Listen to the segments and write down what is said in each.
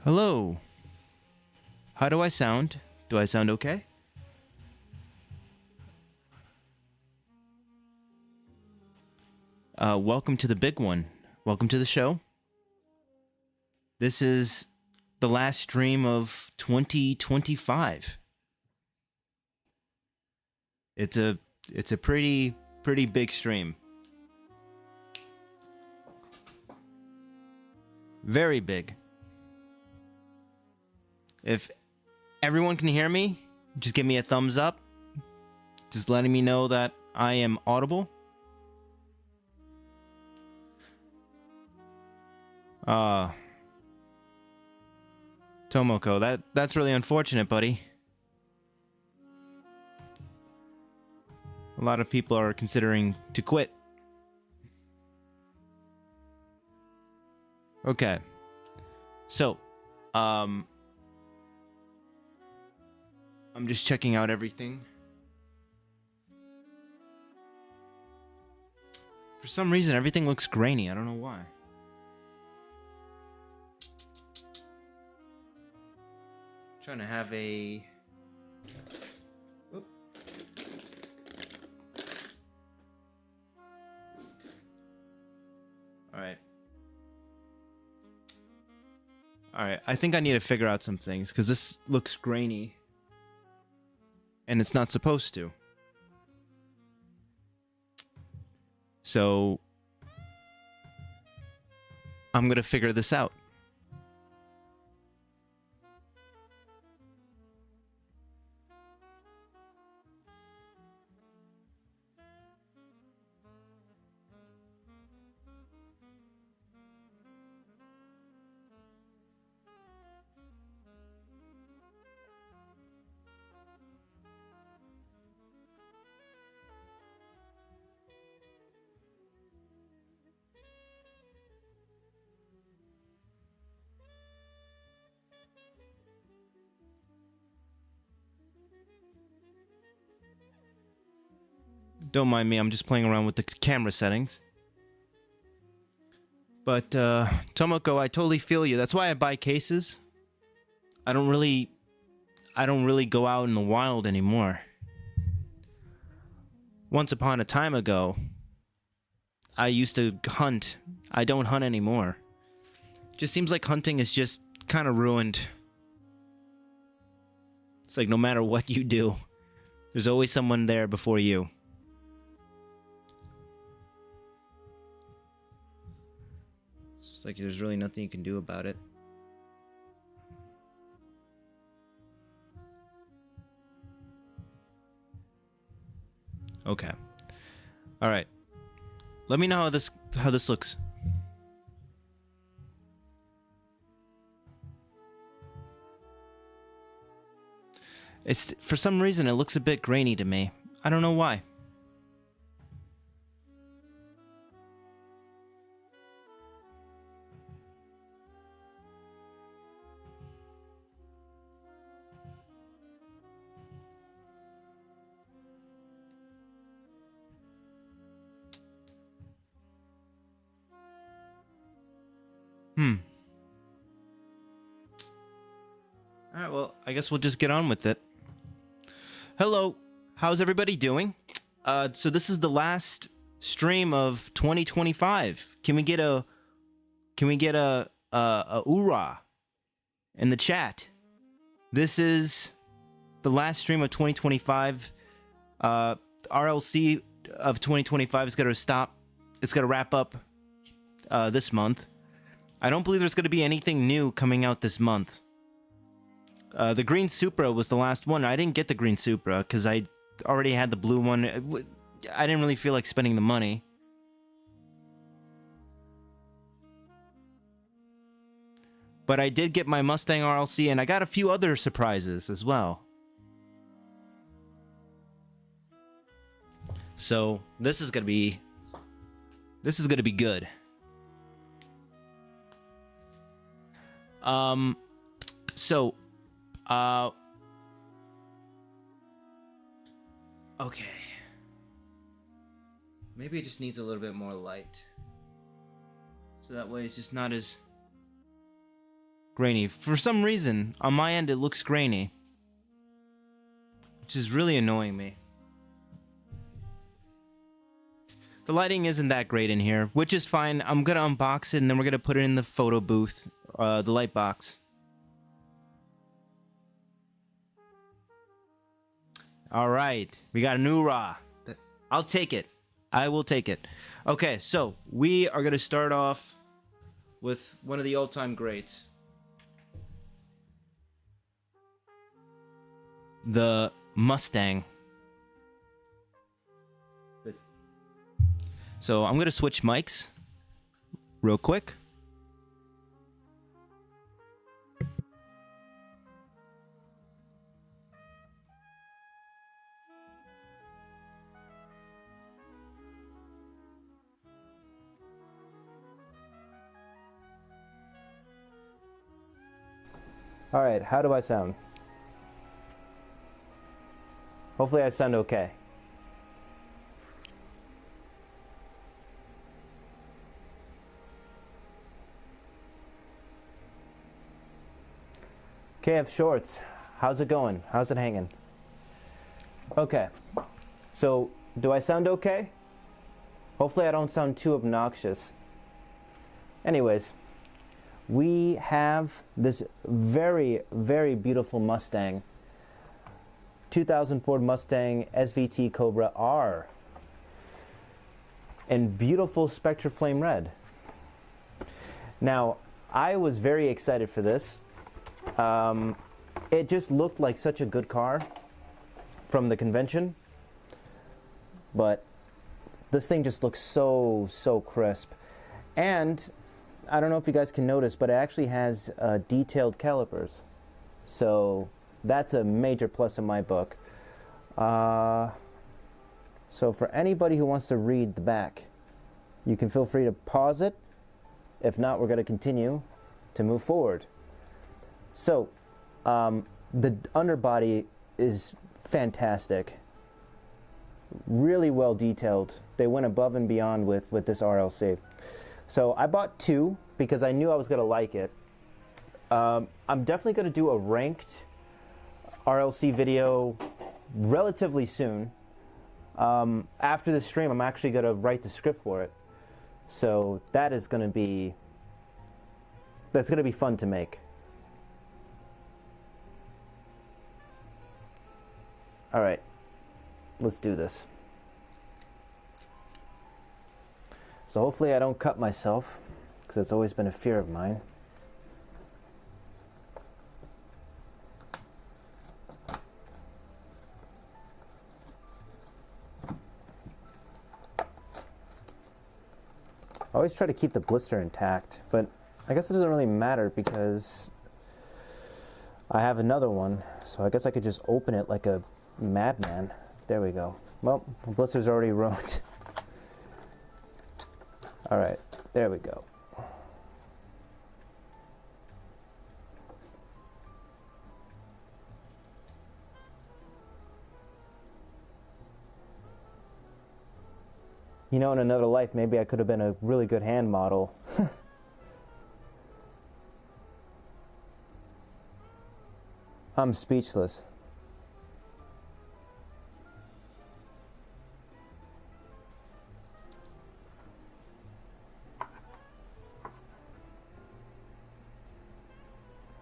Hello. How do I sound? Do I sound okay? Welcome to the big one. Welcome to the show. This is the last stream of 2025. It's a pretty big stream. Very big. If everyone can hear me, just give me a thumbs up. Just letting me know that I am audible. Tomoko, that's really unfortunate, buddy. A lot of people are considering to quit. Okay. So, I'm just checking out everything. For some reason, everything looks grainy. I don't know why. Trying to have a... Oop. Alright, I think I need to figure out some things, because this looks grainy. And it's not supposed to. So... I'm gonna figure this out. Don't mind me, I'm just playing around with the camera settings. But, Tomoko, I totally feel you. That's why I buy cases. I don't really go out in the wild anymore. Once upon a time ago, I used to hunt. I don't hunt anymore. Just seems like hunting is just kind of ruined. It's like no matter what you do, there's always someone there before you. It's like there's really nothing you can do about it. Okay. All right. Let me know how this looks. It's for some reason it looks a bit grainy to me. I don't know why. Alright, well, I guess we'll just get on with it. Hello, how's everybody doing? So this is the last stream of 2025. Can we get a hoorah in the chat? This is the last stream of 2025. RLC of 2025 is gonna stop. It's gonna wrap up this month. I don't believe there's going to be anything new coming out this month. The green Supra was the last one. I didn't get the green Supra because I already had the blue one. I didn't really feel like spending the money. But I did get my Mustang RLC, and I got a few other surprises as well. So this is gonna be good. Okay. Maybe it just needs a little bit more light. So that way it's just not as grainy. For some reason, on my end, it looks grainy, which is really annoying me. The lighting isn't that great in here, which is fine. I'm gonna unbox it and then we're gonna put it in the photo booth, the light box. All right, we got a new RAW. I'll take it. I will take it. Okay, so we are gonna start off with one of the all-time greats. The Mustang. So I'm gonna switch mics real quick. All right, how do I sound? Hopefully I sound okay. KF Shorts, how's it going? How's it hanging? Okay, so do I sound okay? Hopefully I don't sound too obnoxious. Anyways, we have this very, very beautiful Mustang. 2000 Ford Mustang SVT Cobra R in beautiful Spectra Flame Red. Now, I was very excited for this. It just looked like such a good car from the convention, but this thing just looks so crisp. And I don't know if you guys can notice, but it actually has detailed calipers, so that's a major plus in my book. So for anybody who wants to read the back, you can feel free to pause it. If not, we're going to continue to move forward. So the underbody is fantastic, really well detailed. They went above and beyond with this RLC. So I bought two because I knew I was going to like it. I'm definitely going to do a ranked RLC video relatively soon. After the stream, I'm actually going to write the script for it. So that's going to be fun to make. All right, let's do this. So hopefully I don't cut myself, because that's always been a fear of mine. I always try to keep the blister intact, but I guess it doesn't really matter because I have another one, so I guess I could just open it like a madman. There we go. Well, the blister's already ruined. All right, there we go. You know, in another life, maybe I could have been a really good hand model. I'm speechless.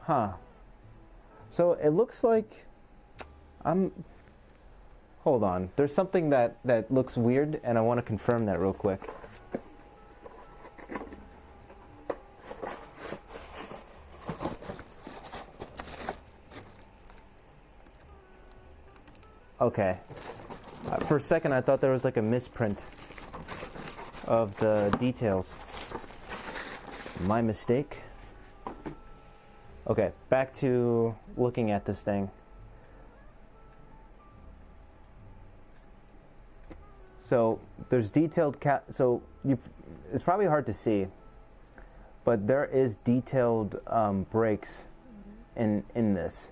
Huh. So it looks like hold on. There's something that looks weird, and I want to confirm that real quick. Okay. For a second, I thought there was like a misprint of the details. My mistake. Okay, back to looking at this thing. So there's detailed it's probably hard to see, but there is detailed brakes in this.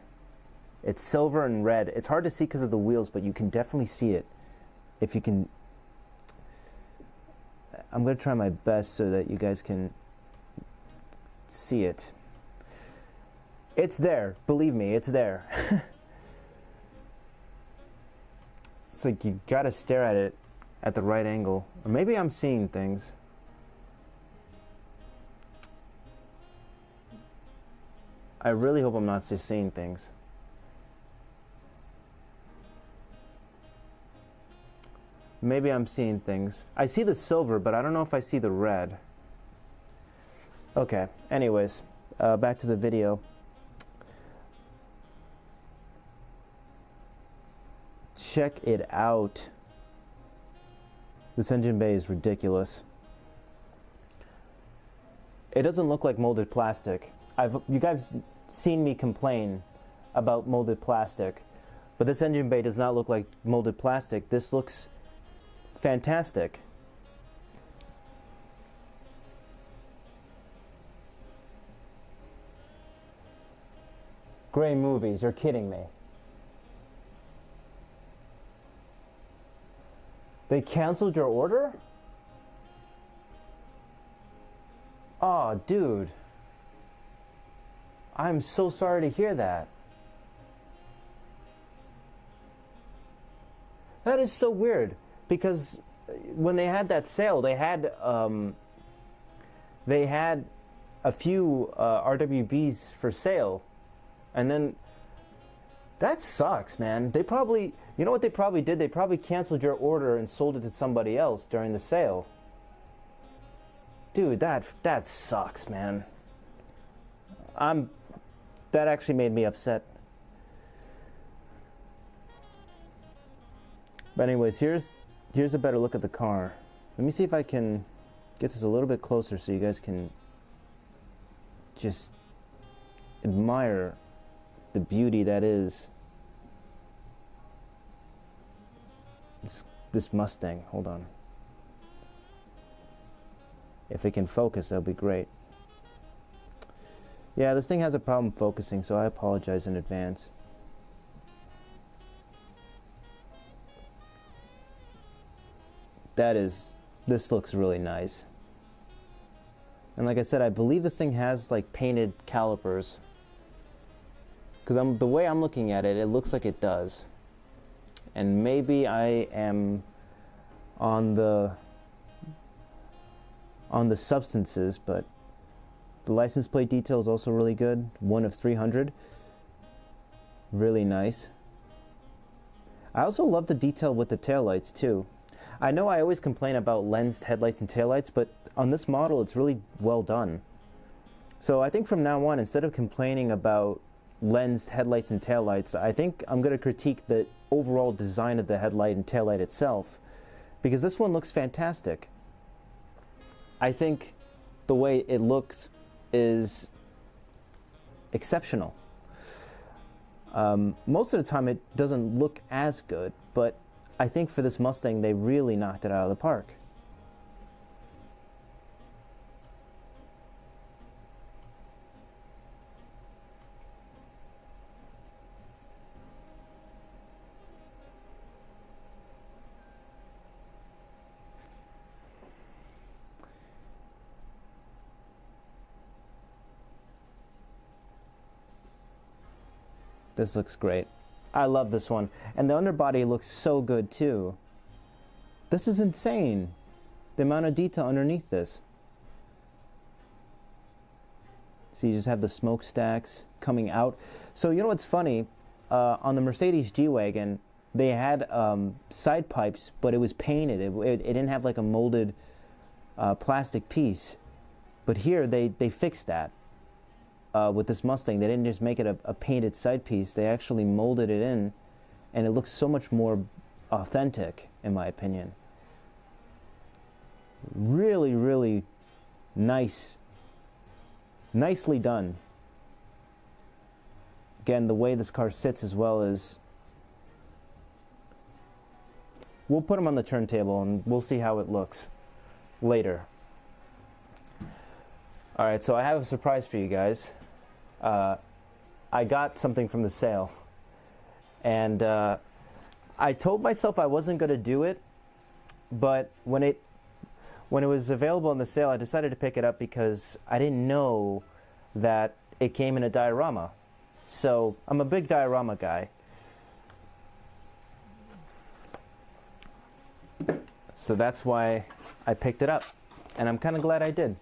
It's silver and red. It's hard to see because of the wheels, but you can definitely see it. If you can, I'm gonna try my best so that you guys can see it. It's there. Believe me, it's there. It's like you gotta stare at it at the right angle. Or maybe I'm seeing things. I really hope I'm not just seeing things. Maybe I'm seeing things. I see the silver, but I don't know if I see the red. Okay, anyways, back to the video. Check it out. This engine bay is ridiculous. It doesn't look like molded plastic. You guys seen me complain about molded plastic, but this engine bay does not look like molded plastic. This looks fantastic. Gray movies, you're kidding me. They canceled your order? Oh, dude. I'm so sorry to hear that. That is so weird, because when they had that sale, they had a few RWBs for sale, and then that sucks, man. They probably, you know what they probably did? They probably canceled your order and sold it to somebody else during the sale. Dude, that sucks, man. That actually made me upset. But anyways, here's a better look at the car. Let me see if I can get this a little bit closer so you guys can just admire the beauty that is this Mustang. Hold on. If it can focus, that'll be great. Yeah, this thing has a problem focusing, so I apologize in advance. This looks really nice. And like I said, I believe this thing has like painted calipers. Because the way I'm looking at it, it looks like it does. And maybe I am on the substances, but the license plate detail is also really good. 1 of 300. Really nice. I also love the detail with the taillights too. I know I always complain about lensed headlights and taillights, but on this model it's really well done. So I think from now on, instead of complaining about lensed headlights and taillights, I think I'm going to critique the overall design of the headlight and taillight itself, because this one looks fantastic. I think the way it looks is exceptional. Most of the time it doesn't look as good, but I think for this Mustang they really knocked it out of the park. This looks great. I love this one. And the underbody looks so good too. This is insane. The amount of detail underneath this. So you just have the smokestacks coming out. So you know what's funny? On the Mercedes G-Wagon, they had side pipes, but it was painted. It didn't have like a molded plastic piece. But here they fixed that. With this Mustang, they didn't just make it a painted side piece. They actually molded it in, and it looks so much more authentic, in my opinion. Really, really nice. Nicely done. Again, the way this car sits as well is... We'll put them on the turntable, and we'll see how it looks later. Alright, so I have a surprise for you guys. I got something from the sale, and I told myself I wasn't going to do it, but when it was available in the sale, I decided to pick it up because I didn't know that it came in a diorama. So I'm a big diorama guy. So that's why I picked it up. And I'm kind of glad I did.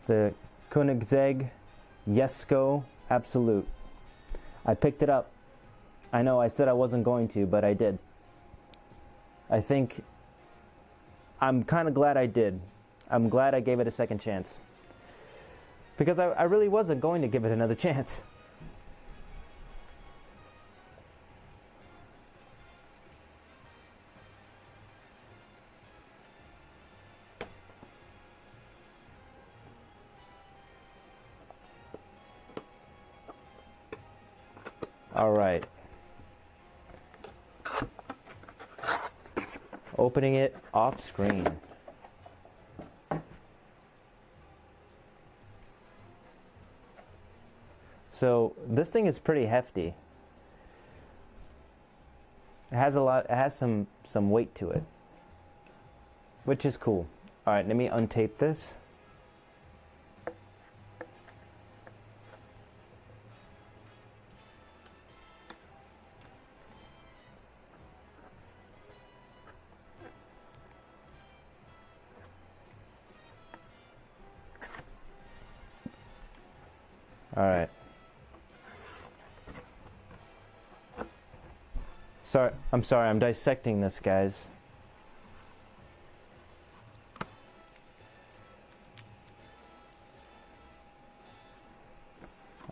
The Koenigsegg Jesko Absolute. I picked it up. I know I said I wasn't going to, but I did. I think I'm kind of glad I did. I'm glad I gave it a second chance. Because I really wasn't going to give it another chance. All right. Opening it off screen. So this thing is pretty hefty. It has some weight to it, which is cool. All right, let me untape this. All right. I'm sorry, I'm dissecting this, guys.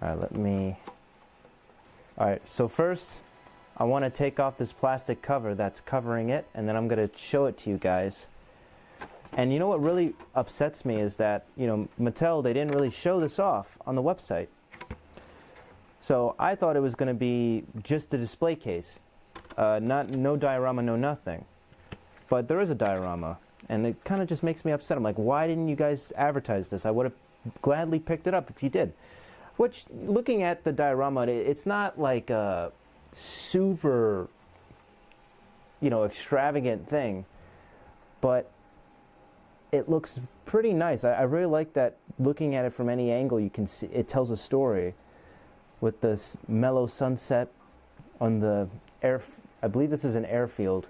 All right, so first, I want to take off this plastic cover that's covering it, and then I'm going to show it to you guys. And you know what really upsets me is that, Mattel, they didn't really show this off on the website. So I thought it was going to be just the display case. No diorama, no nothing. But there is a diorama, and it kind of just makes me upset. I'm like, why didn't you guys advertise this? I would have gladly picked it up if you did. Which, looking at the diorama, it's not like a super, extravagant thing. But it looks pretty nice. I really like that. Looking at it from any angle, you can see it tells a story with this mellow sunset on the air. I believe this is an airfield.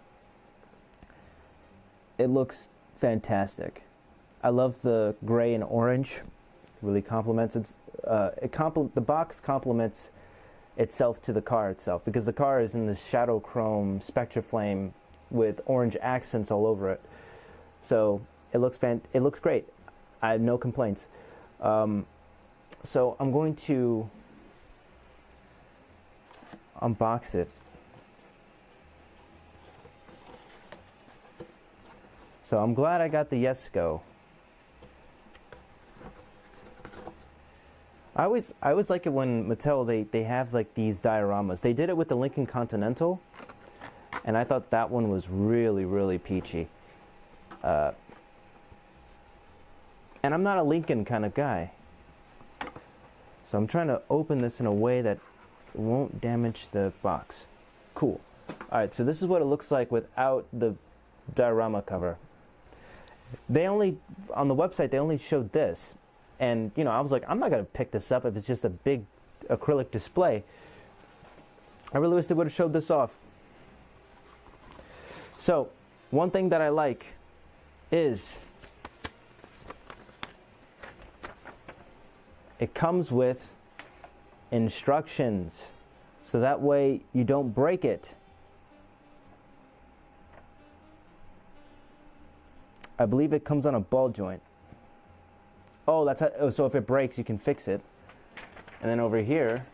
It looks fantastic. I love the gray and orange. Really complements it. The box complements itself to the car itself, because the car is in the shadow chrome Spectra Flame with orange accents all over it. So it looks great. I have no complaints. So I'm going to unbox it. So I'm glad I got the Jesko. I always like it when Mattel they have like these dioramas. They did it with the Lincoln Continental, and I thought that one was really, really peachy. And I'm not a Lincoln kind of guy, so I'm trying to open this in a way that won't damage the box. Cool. All right, so this is what it looks like without the diorama cover. On the website, they only showed this. And, I was like, I'm not going to pick this up if it's just a big acrylic display. I really wish they would have showed this off. So, one thing that I like is it comes with instructions. So that way you don't break it. I believe it comes on a ball joint. Oh, so if it breaks, you can fix it. And then over here,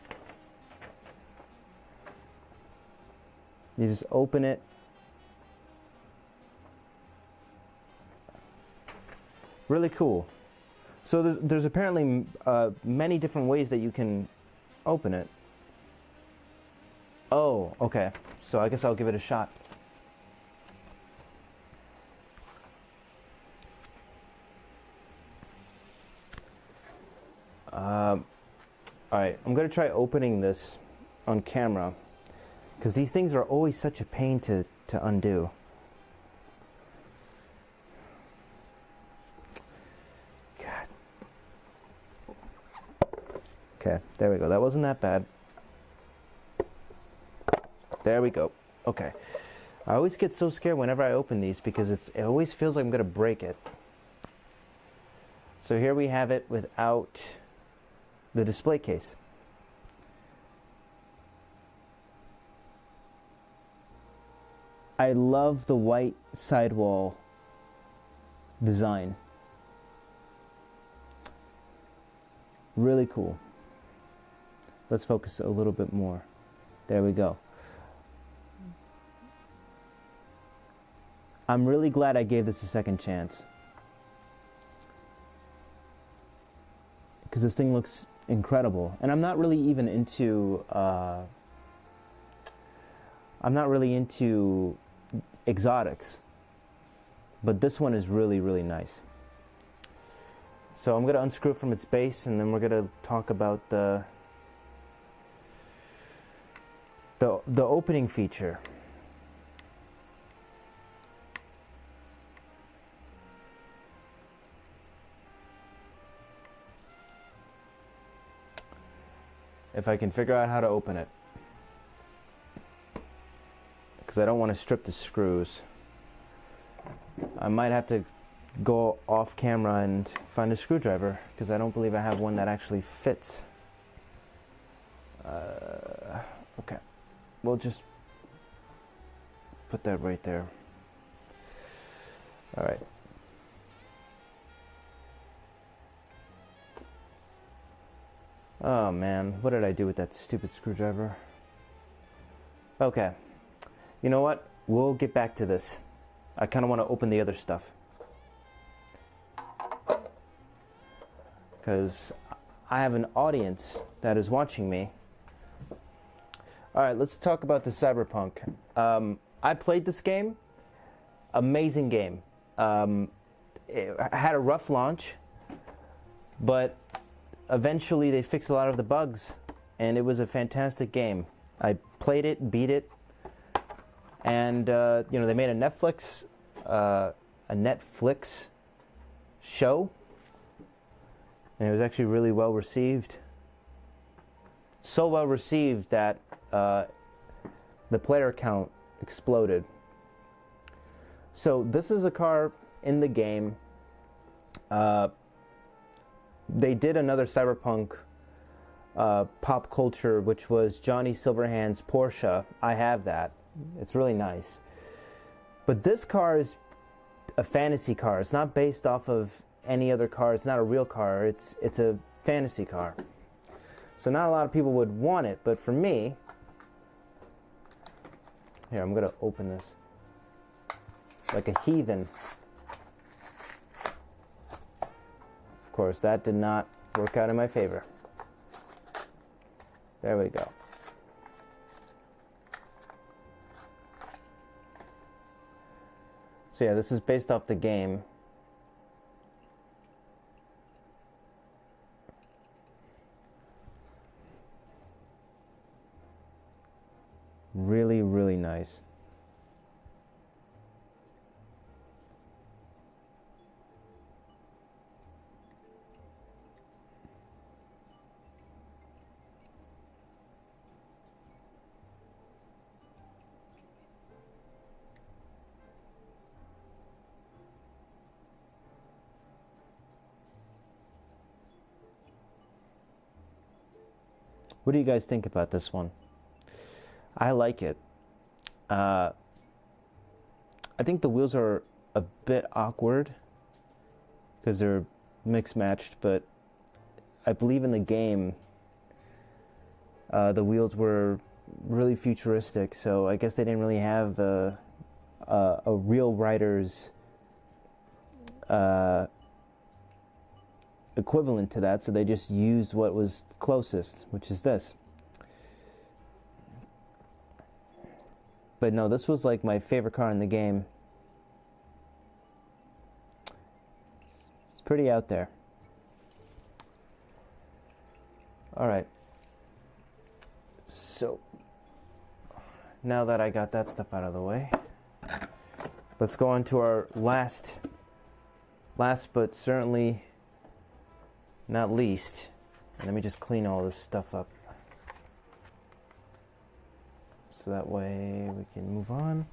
you just open it. Really cool. So there's apparently many different ways that you can open it. Oh, okay. So I guess I'll give it a shot. Alright, I'm going to try opening this on camera, because these things are always such a pain to undo. God. Okay, there we go. That wasn't that bad. There we go. Okay. I always get so scared whenever I open these because it always feels like I'm going to break it. So here we have it without the display case. I love the white sidewall design. Really cool. Let's focus a little bit more. There we go. I'm really glad I gave this a second chance, because this thing looks incredible. And I'm not really even into exotics, but this one is really, really nice. So I'm going to unscrew it from its base, and then we're going to talk about the opening feature. If I can figure out how to open it, because I don't want to strip the screws. I might have to go off camera and find a screwdriver, because I don't believe I have one that actually fits. Okay, we'll just put that right there. All right. Oh man, what did I do with that stupid screwdriver? Okay, you know what? We'll get back to this. I kind of want to open the other stuff, because I have an audience that is watching me. All right, let's talk about the Cyberpunk. I played this game. Amazing game. It had a rough launch, but eventually they fixed a lot of the bugs, and it was a fantastic game. I played it, beat it, and you know, they made a Netflix show, and it was actually really well received. So well received that the player count exploded. So this is a car in the game. They did another Cyberpunk pop culture, which was Johnny Silverhand's Porsche. I have that. It's really nice. But this car is a fantasy car. It's not based off of any other car. It's not a real car. It's a fantasy car. So not a lot of people would want it, but for me, here, I'm gonna open this like a heathen. Of course, that did not work out in my favor. There we go. So yeah, this is based off the game. Really, really nice. What do you guys think about this one? I like it. I think the wheels are a bit awkward because they're mixed matched, but I believe in the game the wheels were really futuristic, so I guess they didn't really have a real rider's equivalent to that, so they just used what was closest, which is this. But no, this was like my favorite car in the game. It's pretty out there. All right, So now that I got that stuff out of the way, let's go on to our last but certainly not least. Let me just clean all this stuff up so that way we can move on.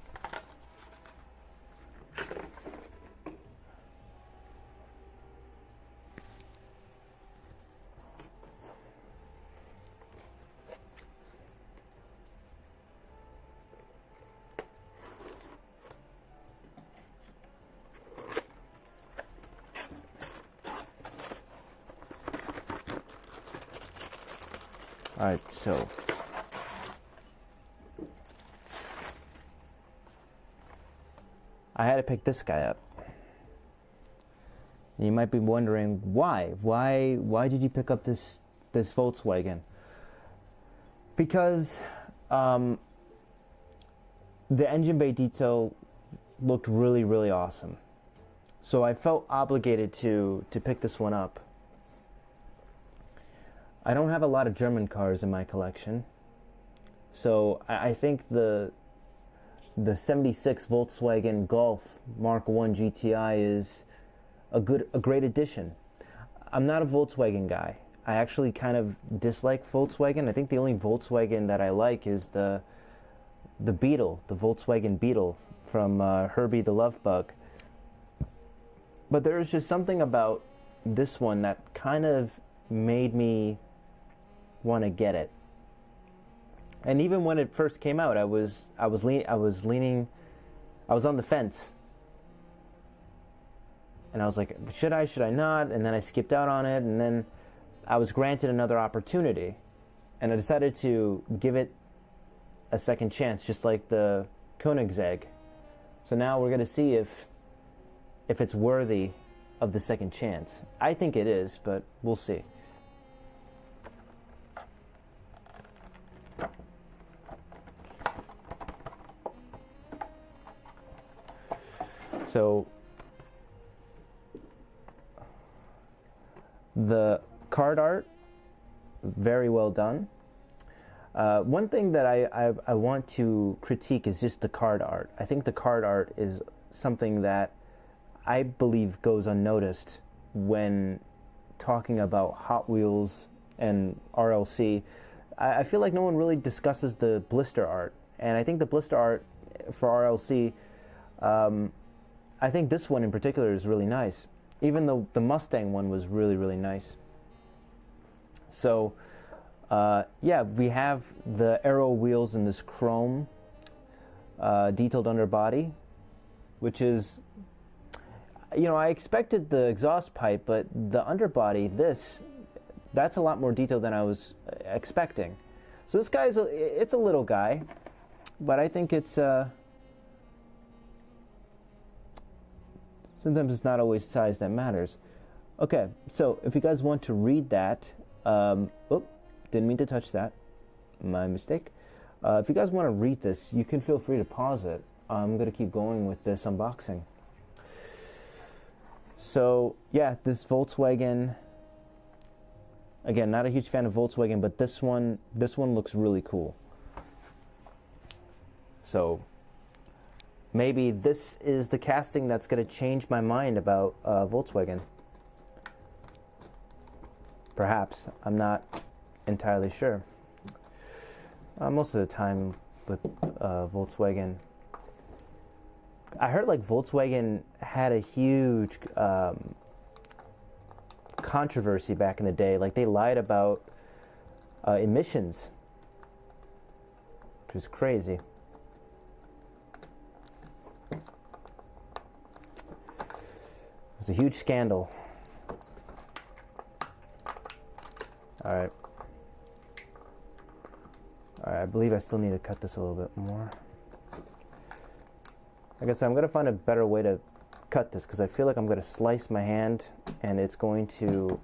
Alright, so I had to pick this guy up. You might be wondering why. Why did you pick up this Volkswagen? Because the engine bay detail looked really awesome. So I felt obligated to pick this one up. I don't have a lot of German cars in my collection, so I think the 76 Volkswagen Golf Mark 1 GTI is a great addition. I'm not a Volkswagen guy. I actually kind of dislike Volkswagen. I think the only Volkswagen that I like is the Beetle, the Volkswagen Beetle from Herbie the Love Bug. But there's just something about this one that kind of made me want to get it. And even when it first came out, I was on the fence. And I was like, should I not? And then I skipped out on it, and then I was granted another opportunity. And I decided to give it a second chance, just like the Koenigsegg. So now we're going to see if it's worthy of the second chance. I think it is, but we'll see. So the card art, very well done. One thing that I want to critique is just the card art. I think the card art is something that I believe goes unnoticed when talking about Hot Wheels and RLC. I feel like no one really discusses the blister art, and I think the blister art for RLC, I think this one in particular is really nice. Even though the Mustang one was really nice. So yeah, we have the aero wheels in this chrome detailed underbody, which is, you know, I expected the exhaust pipe, but the underbody, that's a lot more detailed than I was expecting. So this guy's it's a little guy, but I think it's sometimes it's not always size that matters. Okay, so if you guys want to read that, didn't mean to touch that, my mistake. If you guys want to read this, you can feel free to pause it. I'm going to keep going with this unboxing. So yeah, this Volkswagen, again, not a huge fan of Volkswagen, but this one looks really cool. So maybe this is the casting that's going to change my mind about Volkswagen. Perhaps. I'm not entirely sure. Most of the time with Volkswagen, I heard like Volkswagen had a huge controversy back in the day. Like they lied about emissions, which was crazy. It was a huge scandal. All right, I believe I still need to cut this a little bit more. I guess I'm going to find a better way to cut this because I feel like I'm going to slice my hand and it's going to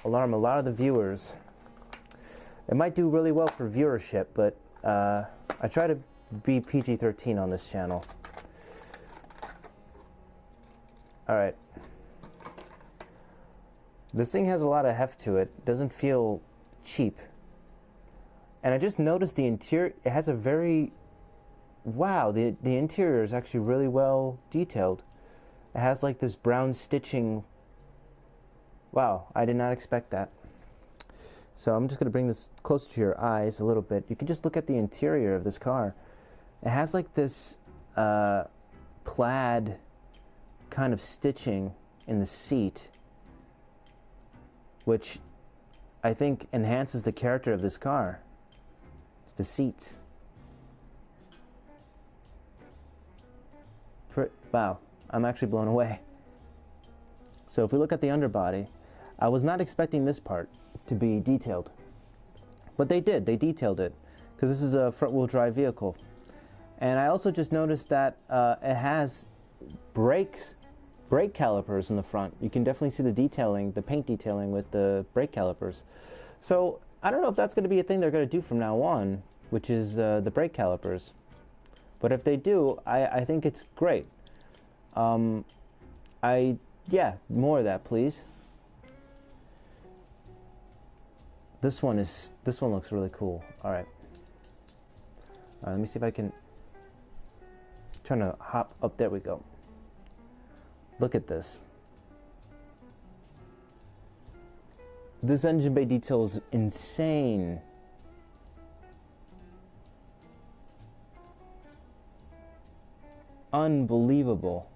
alarm a lot of the viewers. It might do really well for viewership, but I try to be PG-13 on this channel. All right. This thing has a lot of heft to it. Doesn't feel cheap. And I just noticed the interior, it has a very, wow, the interior is actually really well detailed. It has like this brown stitching. Wow, I did not expect that. So I'm just going to bring this closer to your eyes a little bit. You can just look at the interior of this car. It has like this plaid kind of stitching in the seat, which I think enhances the character of this car. It's the seats. Wow, I'm actually blown away. So if we look at the underbody, I was not expecting this part to be detailed, but they did. They detailed it because this is a front-wheel drive vehicle. And I also just noticed that it has brake calipers in the front. You can definitely see the detailing, the paint detailing with the brake calipers. So I don't know if that's going to be a thing they're going to do from now on, which is the brake calipers. But if they do, I think it's great. Yeah, more of that, please. This one looks really cool. All right. Let me see if I can. Trying to hop up. There we go. Look at this. This engine bay detail is insane. Unbelievable.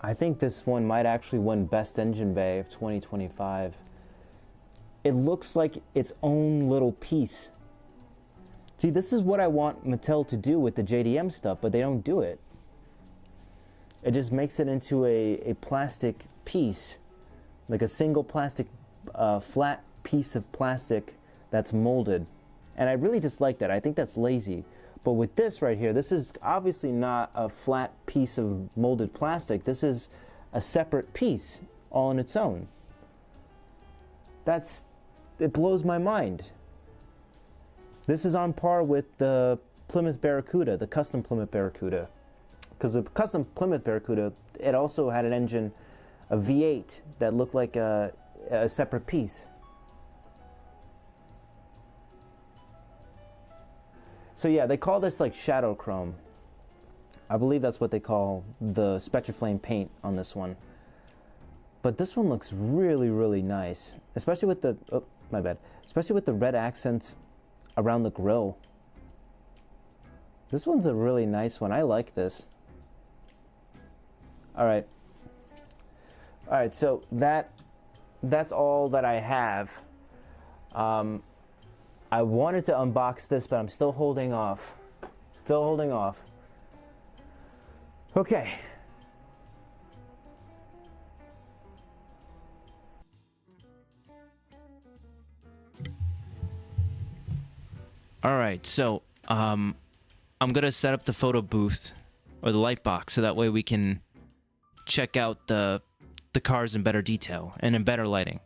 I think this one might actually win Best Engine Bay of 2025. It looks like its own little piece. See, this is what I want Mattel to do with the JDM stuff, but they don't do it. It just makes it into a plastic piece, like a single plastic, flat piece of plastic that's molded. And I really dislike that. I think that's lazy. But with this right here, this is obviously not a flat piece of molded plastic. This is a separate piece all on its own. It blows my mind. This is on par with the Plymouth Barracuda, the custom Plymouth Barracuda. Because the custom Plymouth Barracuda, it also had an engine, a V8, that looked like a separate piece. So yeah, they call this like shadow chrome. I believe that's what they call the Spectraflame paint on this one. But this one looks really, really nice, especially with the, oh, my bad, especially with the red accents around the grille. This one's a really nice one. I like this. All right. All right, so that's all that I have. I wanted to unbox this, but I'm still holding off. Still holding off. Okay. All right, so I'm gonna set up the photo booth or the light box so that way we can check out the cars in better detail and in better lighting.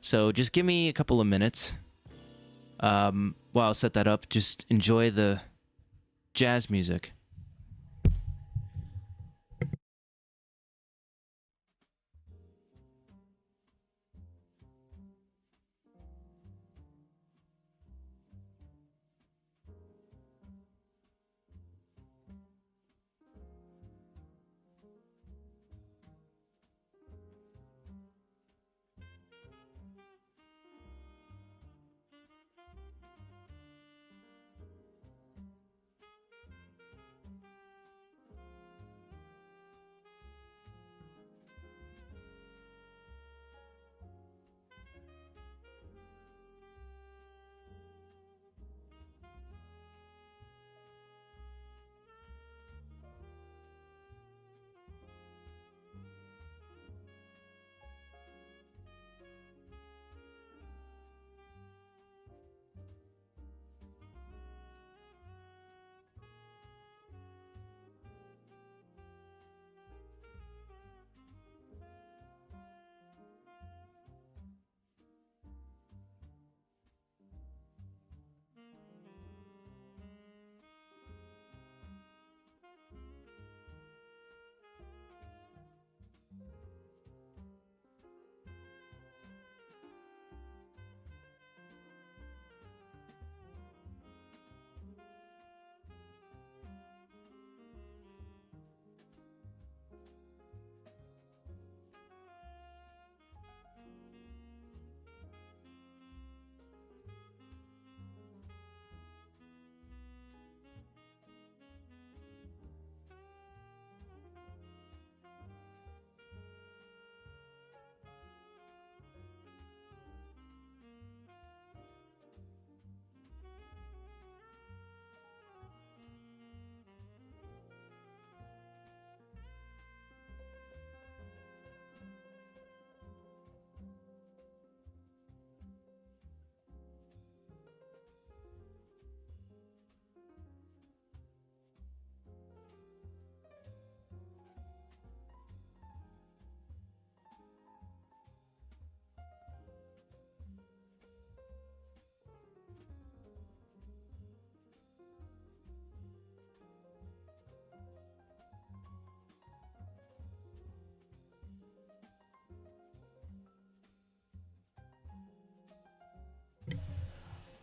So just give me a couple of minutes. While I set that up, just enjoy the jazz music.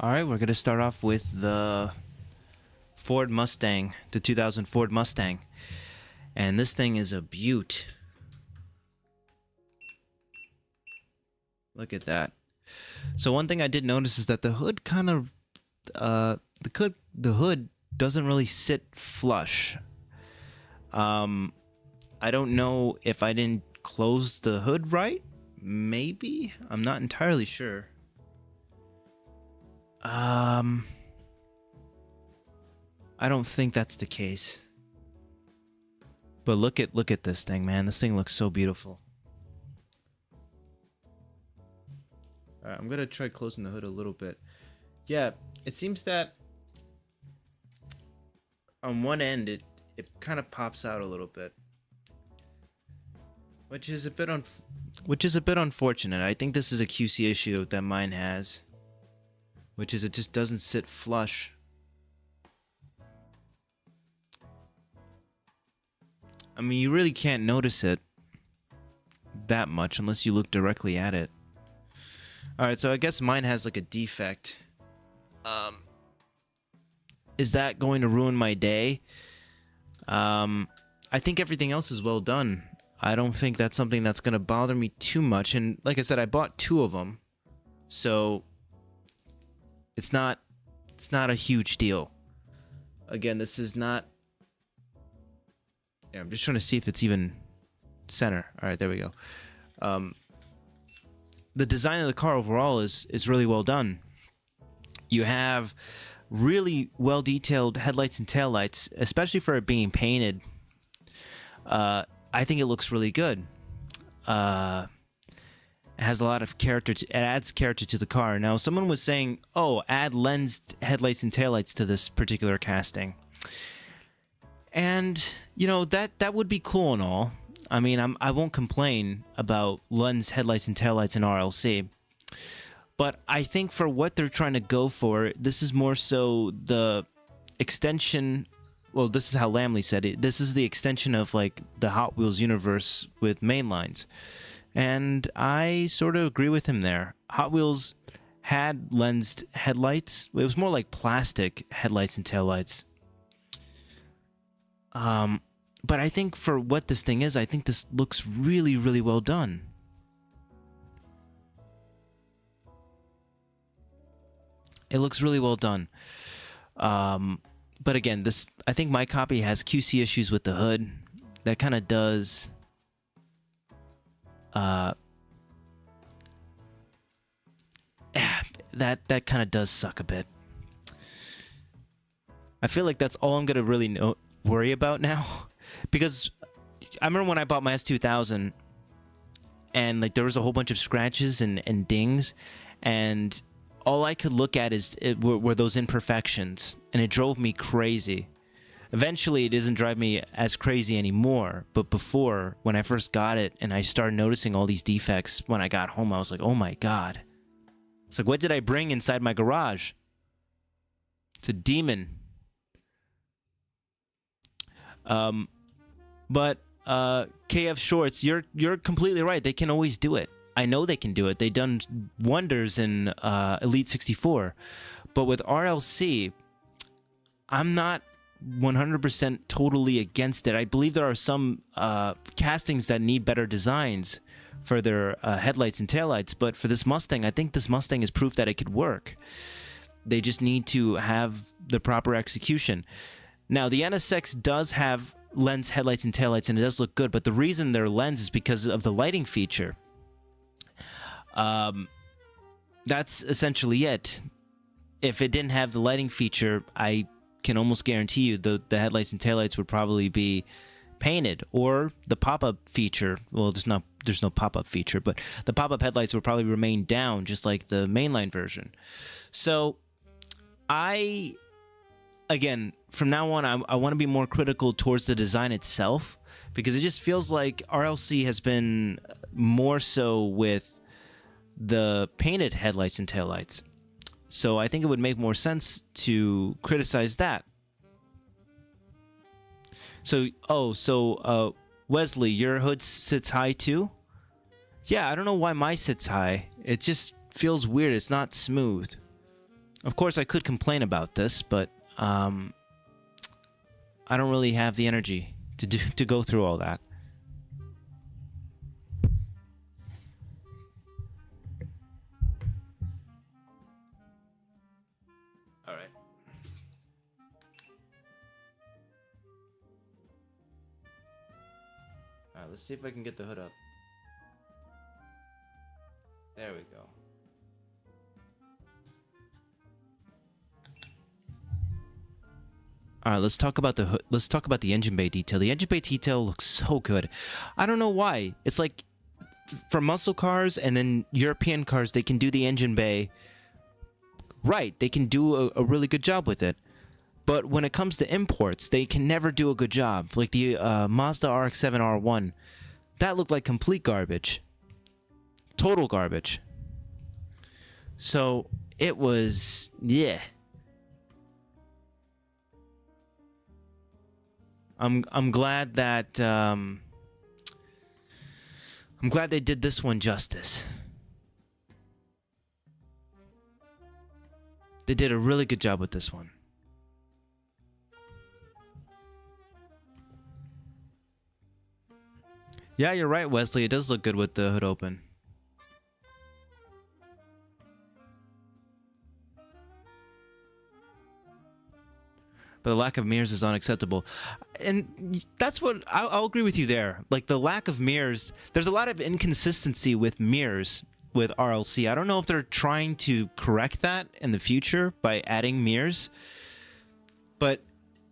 All right, we're going to start off with the Ford Mustang, the 2000 Ford Mustang. And this thing is a beaut. Look at that. So one thing I did notice is that the hood kind of, the hood doesn't really sit flush. I don't know if I didn't close the hood right. Maybe? I'm not entirely sure. I don't think that's the case. But look at this thing, man. This thing looks so beautiful. All right, I'm gonna try closing the hood a little bit. Yeah, it seems that on one end it kind of pops out a little bit, which is a bit unfortunate. I think this is a QC issue that mine has, which is it just doesn't sit flush. I mean, you really can't notice it that much unless you look directly at it. Alright, so I guess mine has like a defect. Is that going to ruin my day? I think everything else is well done. I don't think that's something that's going to bother me too much. And like I said, I bought 2 of them. So it's not a huge deal. Again, this is not... Yeah, I'm just trying to see if it's even center. All right, there we go. The design of the car overall is really well done. You have really well detailed headlights and taillights, especially for it being painted. I think it looks really good. It has a lot of character. It adds character to the car. Now, someone was saying, "Oh, add lensed headlights and taillights to this particular casting." And, you know, that would be cool and all. I mean, I won't complain about lens headlights and taillights in RLC. But I think for what they're trying to go for, this is more so the extension... Well, this is how Lamley said it. This is the extension of, like, the Hot Wheels universe with mainlines. And I sort of agree with him there. Hot Wheels had lensed headlights. It was more like plastic headlights and taillights. But I think for what this thing is, I think this looks really, really well done. It looks really well done. But again, I think my copy has QC issues with the hood. That kind of does... that kind of does suck a bit. I feel like that's all I'm going to really worry about now. Because I remember when I bought my S2000 and like there was a whole bunch of scratches and dings, and all I could look at were those imperfections, and it drove me crazy. Eventually, it doesn't drive me as crazy anymore, but before, when I first got it and I started noticing all these defects when I got home, I was like, oh my god. It's like, what did I bring inside my garage? It's a demon. But KF Shorts, you're completely right. They can always do it. I know they can do it. They've done wonders in Elite 64. But with RLC, I'm not 100% totally against it. I believe there are some castings that need better designs for their headlights and taillights. But for this Mustang, I think this Mustang is proof that it could work. They just need to have the proper execution. Now, the NSX does have lens headlights and taillights, and it does look good, but the reason they're lens is because of the lighting feature. That's essentially it. If it didn't have the lighting feature, I can almost guarantee you the headlights and taillights would probably be painted, or the pop-up feature. Well, there's no pop-up feature, but the pop-up headlights would probably remain down, just like the mainline version. So, again, from now on, I want to be more critical towards the design itself, because it just feels like RLC has been more so with the painted headlights and taillights. So I think it would make more sense to criticize that. So, Wesley, your hood sits high too? Yeah, I don't know why mine sits high. It just feels weird. It's not smooth. Of course, I could complain about this, but I don't really have the energy to go through all that. All right. All right, let's see if I can get the hood up. There we go. All right, let's talk about the hood. Let's talk about the engine bay detail. The engine bay detail looks so good. I don't know why. It's like for muscle cars and then European cars, they can do the engine bay right. They can do a really good job with it. But when it comes to imports, they can never do a good job. Like the Mazda RX-7 R1, that looked like complete garbage. Total garbage. So it was, yeah. I'm glad that I'm glad they did this one justice. They did a really good job with this one. Yeah, you're right, Wesley. It does look good with the hood open. But the lack of mirrors is unacceptable. And that's what I'll agree with you there. Like the lack of mirrors, there's a lot of inconsistency with mirrors with RLC. I don't know if they're trying to correct that in the future by adding mirrors. But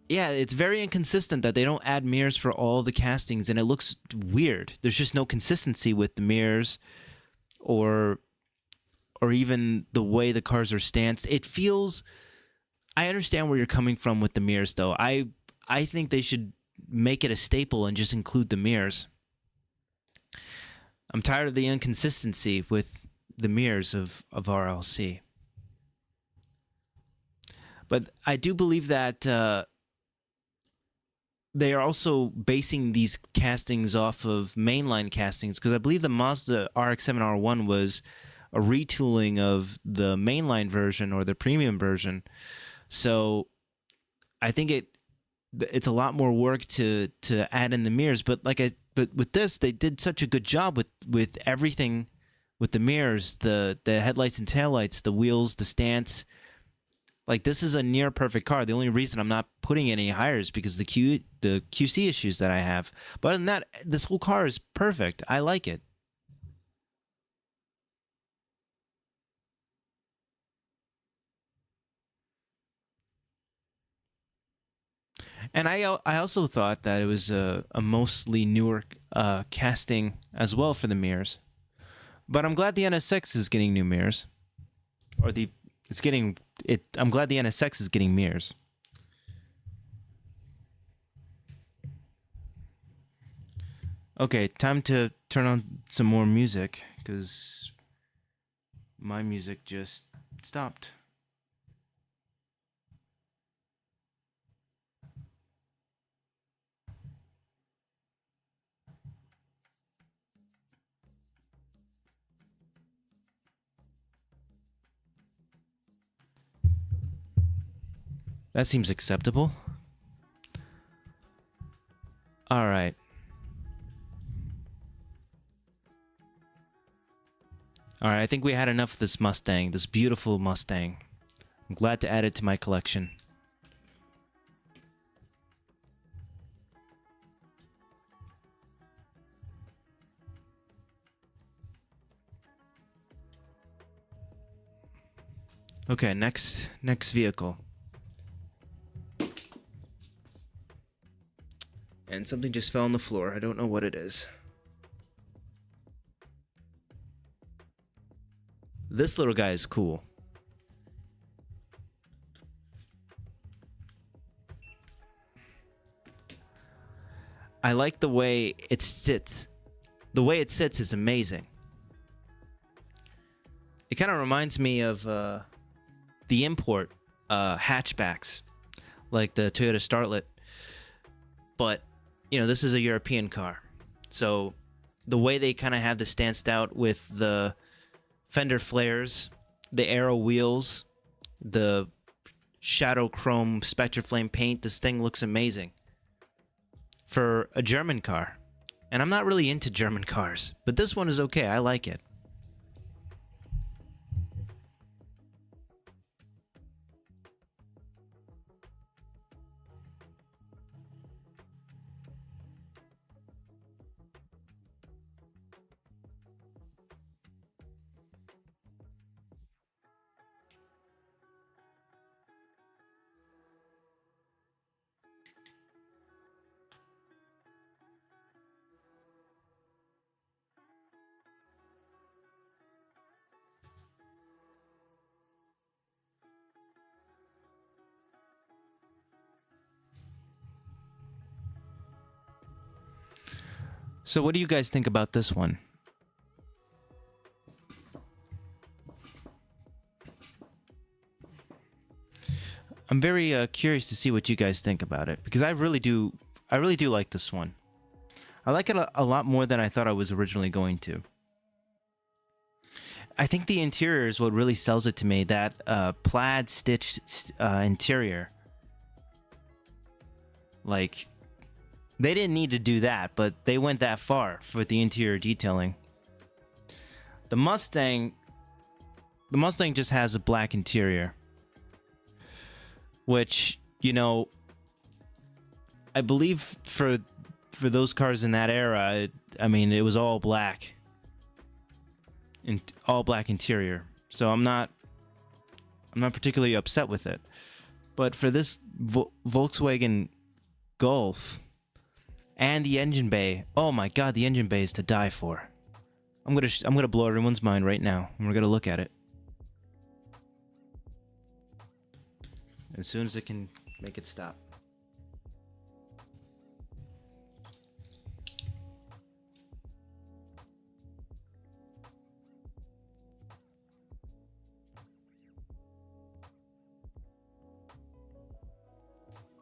yeah, it's very inconsistent that they don't add mirrors for all the castings, and it looks weird. There's just no consistency with the mirrors or even the way the cars are stanced. It feels... I understand where you're coming from with the mirrors, though. I think they should make it a staple and just include the mirrors. I'm tired of the inconsistency with the mirrors of RLC. But I do believe that they are also basing these castings off of mainline castings, because I believe the Mazda RX-7 R1 was a retooling of the mainline version or the premium version. So I think it's a lot more work to add in the mirrors, but with this they did such a good job with everything, with the mirrors, the headlights and taillights, the wheels, the stance. Like, this is a near perfect car. The only reason I'm not putting any higher is because the QC issues that I have. But other than that, this whole car is perfect. I like it. And I also thought that it was a mostly newer casting as well for the mirrors. But I'm glad the NSX is getting new mirrors. Or I'm glad the NSX is getting mirrors. Okay, time to turn on some more music, because my music just stopped. That seems acceptable. All right. All right, I think we had enough of this Mustang, this beautiful Mustang. I'm glad to add it to my collection. Okay, next vehicle. And something just fell on the floor. I don't know what it is. This little guy is cool. I like the way it sits. The way it sits is amazing. It kind of reminds me of the import hatchbacks, like the Toyota Starlet. But, you know, this is a European car. So the way they kind of have this stanced out with the fender flares, the aero wheels, the shadow chrome spectre flame paint. This thing looks amazing for a German car. And I'm not really into German cars, but this one is okay. I like it. So what do you guys think about this one? I'm very curious to see what you guys think about it, because I really do like this one. I like it a lot more than I thought I was originally going to. I think the interior is what really sells it to me, that plaid stitched interior. Like, they didn't need to do that, but they went that far for the interior detailing. The Mustang just has a black interior, which, you know, I believe for those cars in that era, I mean, it was all black, all black interior. So I'm not particularly upset with it. But for this Volkswagen Golf and the engine bay, oh my god, the engine bay is to die for. I'm gonna blow everyone's mind right now, and we're gonna look at it as soon as it can make it stop.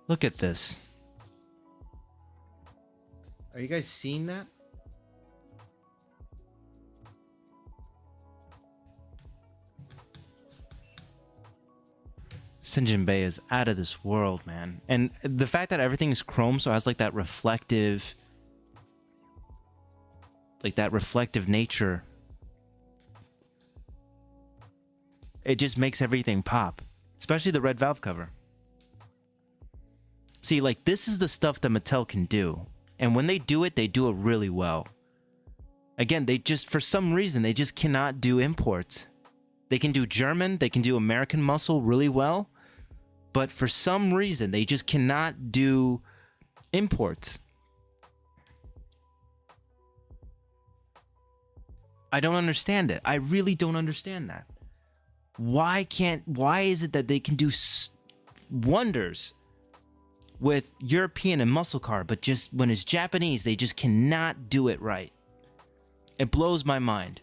Look at this. Are you guys seeing that? This engine bay is out of this world, man. And the fact that everything is chrome, so it has like that reflective nature. It just makes everything pop, especially the red valve cover. See, like, this is the stuff that Mattel can do. And when they do it really well. Again, they just, for some reason, they just cannot do imports. They can do German, they can do American muscle really well. But for some reason, they just cannot do imports. I don't understand it. I really don't understand that. Why is it that they can do wonders with European and muscle car, but just when it's Japanese, they just cannot do it right? It blows my mind.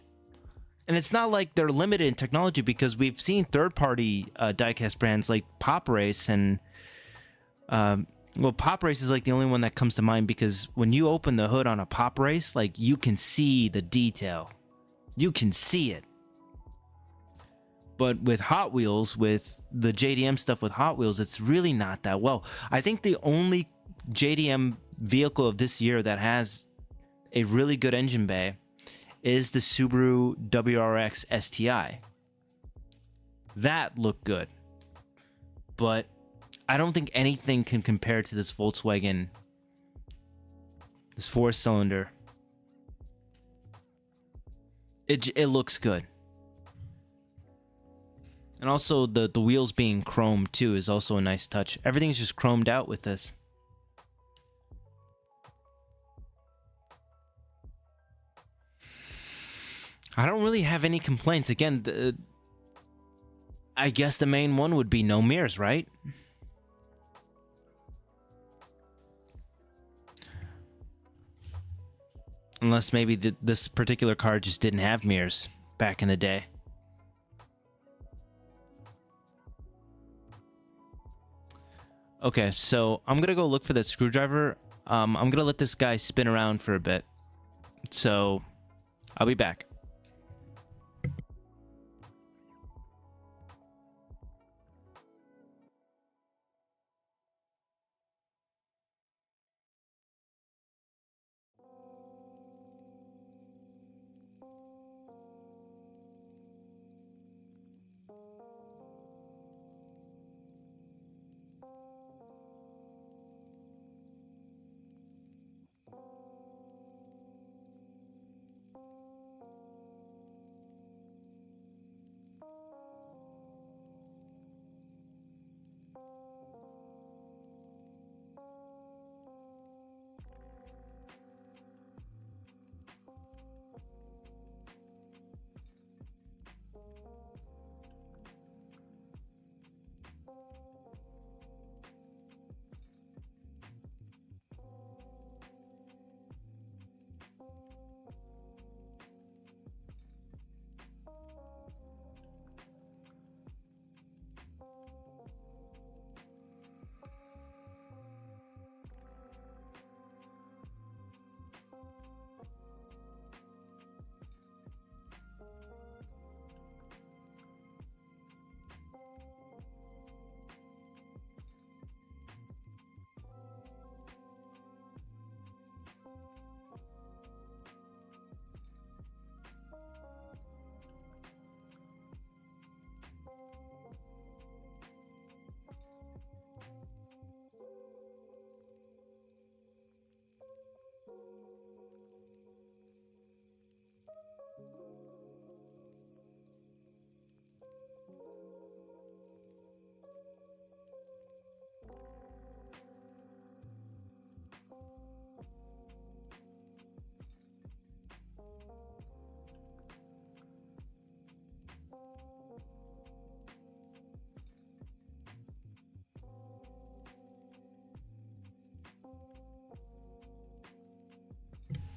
And it's not like they're limited in technology, because we've seen third-party diecast brands like Pop Race and... well, Pop Race is like the only one that comes to mind, because when you open the hood on a Pop Race, like, you can see the detail. You can see it. But with Hot Wheels, with the JDM stuff with Hot Wheels, it's really not that well. I think the only JDM vehicle of this year that has a really good engine bay is the Subaru WRX STI. That looked good. But I don't think anything can compare to this Volkswagen, this 4-cylinder. It looks good. And also the wheels being chrome too is also a nice touch. Everything's just chromed out with this. I don't really have any complaints. Again, I guess the main one would be no mirrors, right? Unless maybe this particular car just didn't have mirrors back in the day. Okay, so I'm gonna go look for that screwdriver. I'm gonna let this guy spin around for a bit. So I'll be back.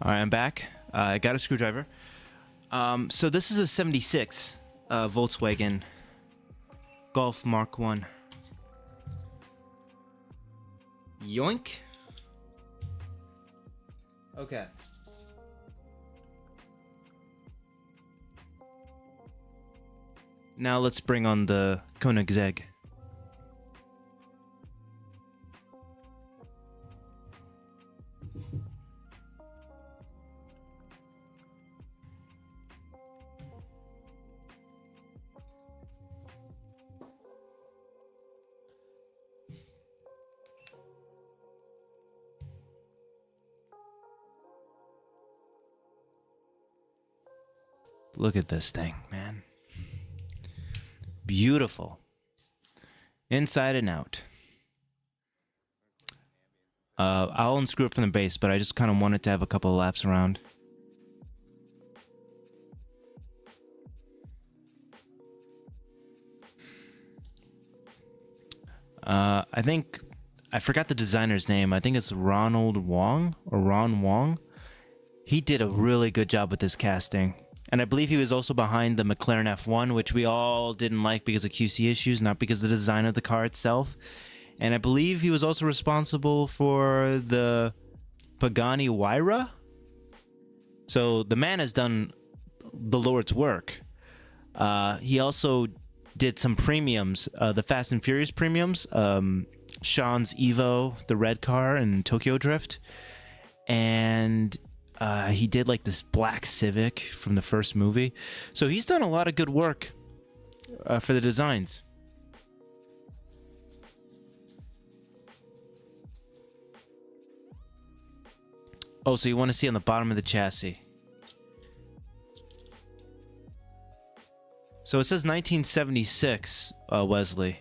All right, I'm back. I got a screwdriver. So this is a 76 Volkswagen Golf Mark 1. Yoink. Okay. Now let's bring on the Koenigsegg. Look at this thing, man. Beautiful. Inside and out. I'll unscrew it from the base, but I just kind of wanted to have a couple of laps around. I think I forgot the designer's name. I think it's Ronald Wong or Ron Wong. He did a really good job with this casting. And I believe he was also behind the McLaren F1, which we all didn't like because of QC issues, not because of the design of the car itself. And I believe he was also responsible for the Pagani Huayra. So the man has done the Lord's work. He also did some premiums, the Fast and Furious premiums, Sean's Evo, the red car, and Tokyo Drift. And he did like this black Civic from the first movie. So he's done a lot of good work for the designs. Oh, so you want to see on the bottom of the chassis. So it says 1976, Wesley.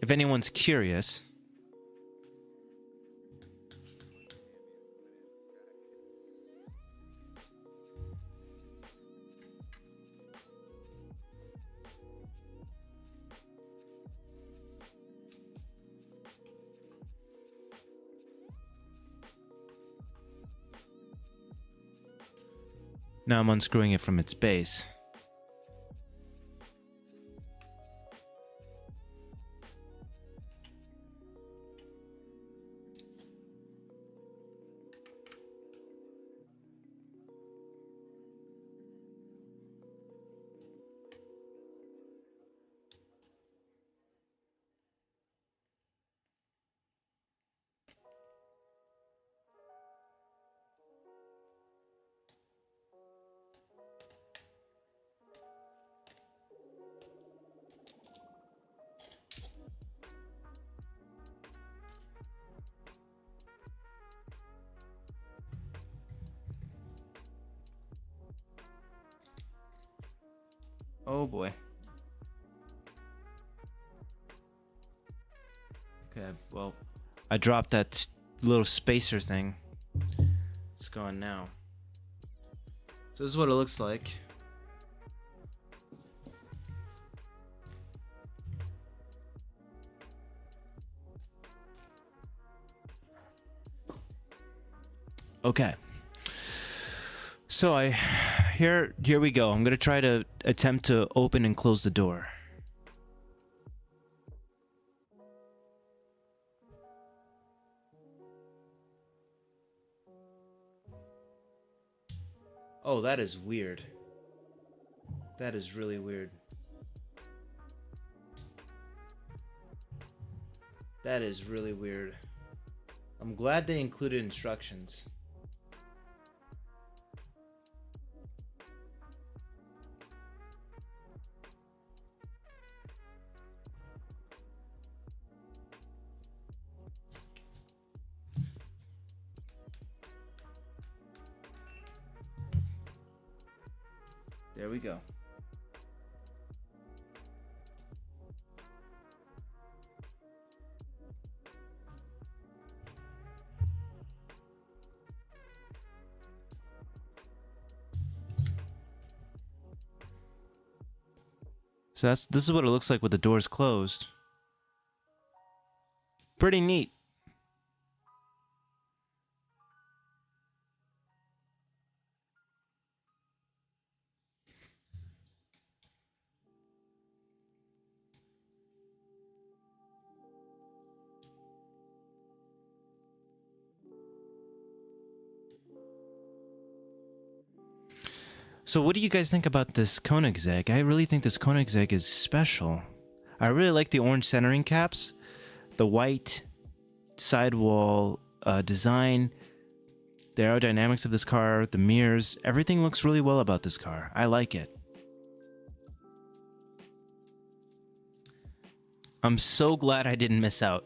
If anyone's curious. Now I'm unscrewing it from its base. Oh boy. Okay, well, I dropped that little spacer thing. It's gone now. So this is what it looks like. Okay. So here we go. I'm gonna try to attempt to open and close the door. Oh, that is weird. That is really weird. That is really weird. I'm glad they included instructions. There we go. So this is what it looks like with the doors closed. Pretty neat. So what do you guys think about this Koenigsegg? I really think this Koenigsegg is special. I really like the orange centering caps, the white sidewall design, the aerodynamics of this car, the mirrors. Everything looks really well about this car. I like it. I'm so glad I didn't miss out.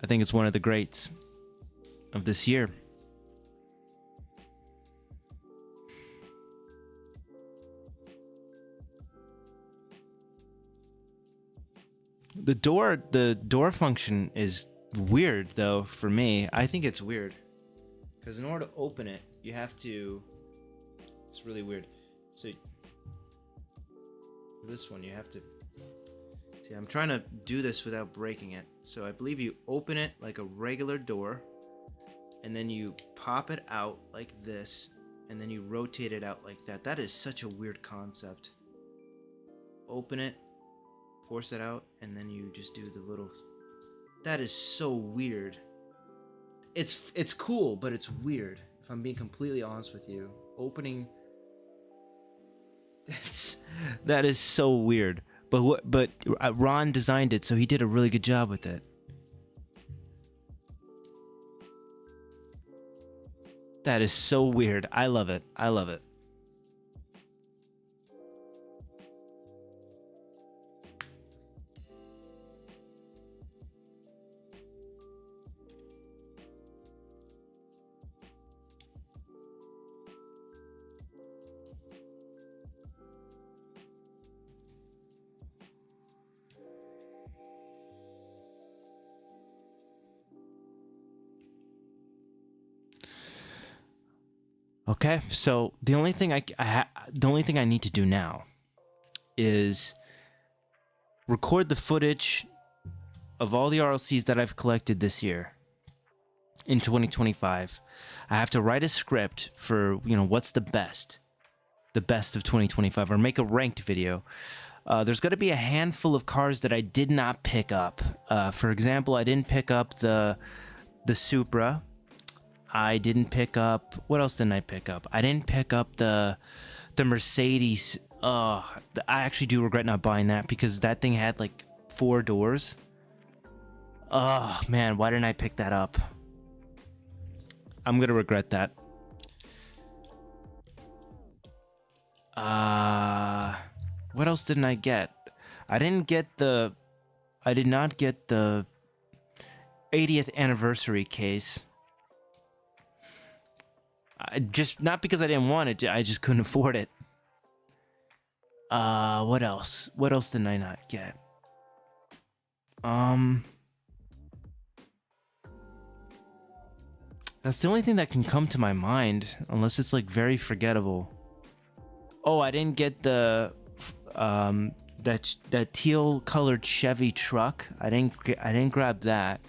I think it's one of the greats of this year. The door function is weird though for me. I think it's weird because in order to open it, you have to. It's really weird. So for this one, you have to. See, I'm trying to do this without breaking it. So I believe you open it like a regular door, and then you pop it out like this, and then you rotate it out like that. That is such a weird concept. Open it. Force it out, and then you just do the little. That is so weird. It's cool, but it's weird. If I'm being completely honest with you, opening. That is so weird. But Ron designed it, so he did a really good job with it. That is so weird. I love it. I love it. Okay, so the only thing I need to do now is record the footage of all the RLCs that I've collected this year in 2025. I have to write a script for, what's the best of 2025, or make a ranked video. There's going to be a handful of cars that I did not pick up. For example, I didn't pick up the Supra. I didn't pick up. What else didn't I pick up? I didn't pick up the Mercedes. I actually do regret not buying that because that thing had like 4 doors. Oh man, why didn't I pick that up? I'm gonna regret that. What else didn't I get? I did not get the 80th anniversary case. Just not because I didn't want it, I just couldn't afford it. What else? What else did I not get? That's the only thing that can come to my mind, unless it's like very forgettable. Oh, I didn't get the that teal colored Chevy truck. I didn't grab that.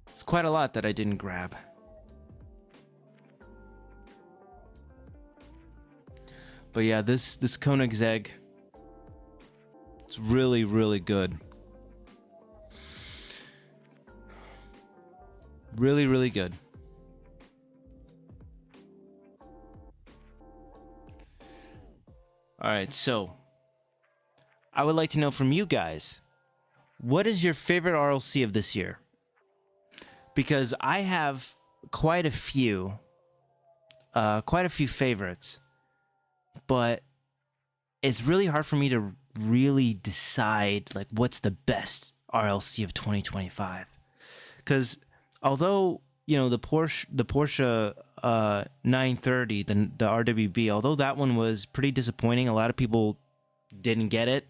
It's quite a lot that I didn't grab. But yeah, this Koenigsegg, it's really, really good. Really, really good. All right, so I would like to know from you guys, what is your favorite RLC of this year? Because I have quite a few favorites, but it's really hard for me to really decide like what's the best RLC of 2025. Because although, you know, the Porsche 930, the RWB, although that one was pretty disappointing, a lot of people didn't get it.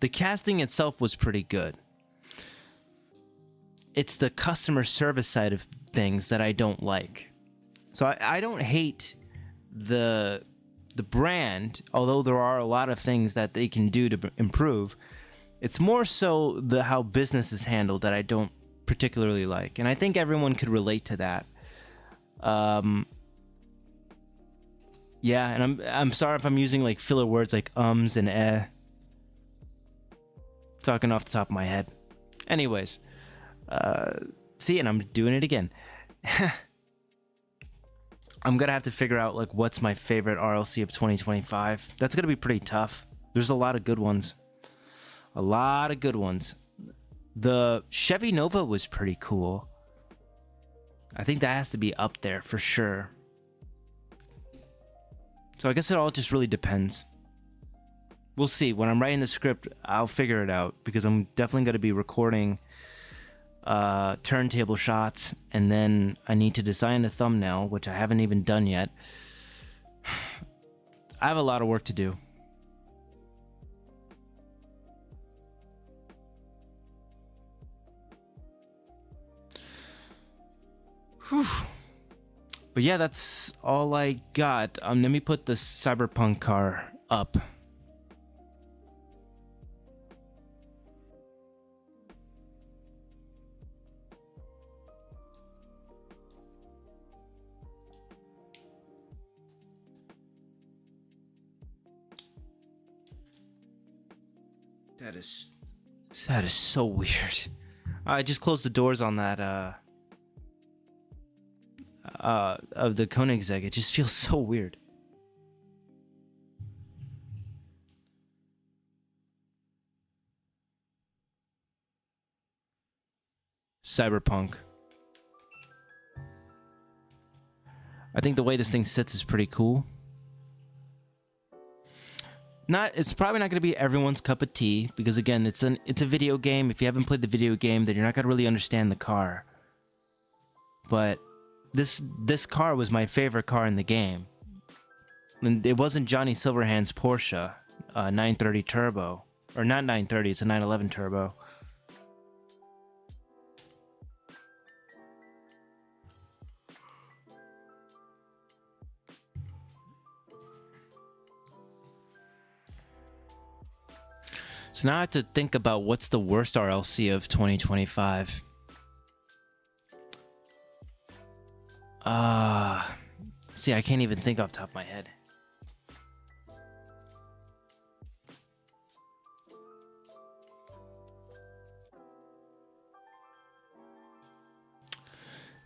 The casting itself was pretty good. It's the customer service side of things that I don't like. So I don't hate the brand, although there are a lot of things that they can do to improve. It's more so how business is handled that I don't particularly like, and I think everyone could relate to that. Yeah, and I'm sorry if I'm using like filler words like ums and eh. Talking off the top of my head. Anyways, see, and I'm doing it again. I'm gonna have to figure out like what's my favorite RLC of 2025. That's gonna be pretty tough. There's a lot of good ones. A lot of good ones. The Chevy Nova was pretty cool. I think that has to be up there for sure. So I guess it all just really depends. We'll see. When I'm writing the script, I'll figure it out, because I'm definitely going to be recording turntable shots, and then I need to design a thumbnail, which I haven't even done yet. I have a lot of work to do. Whew. But yeah, that's all I got. Let me put the Cyberpunk car up. That is so weird. I just closed the doors on that of the Koenigsegg. It just feels so weird. Cyberpunk. I think the way this thing sits is pretty cool. It's probably not going to be everyone's cup of tea, because again, it's a video game. If you haven't played the video game, then you're not going to really understand the car. But this car was my favorite car in the game. And it wasn't Johnny Silverhand's Porsche 930 Turbo, or not 930, it's a 911 Turbo. So now I have to think about what's the worst RLC of 2025. See, I can't even think off the top of my head.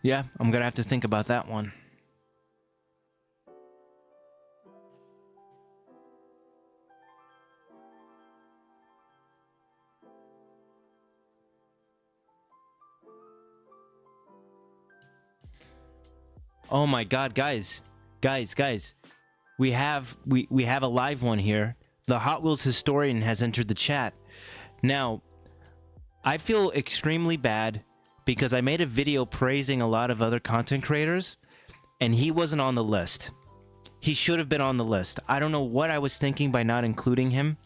Yeah, I'm gonna have to think about that one. Oh my god, guys. We have a live one here. The Hot Wheels historian has entered the chat. Now, I feel extremely bad because I made a video praising a lot of other content creators, and he wasn't on the list. He should have been on the list. I don't know what I was thinking by not including him.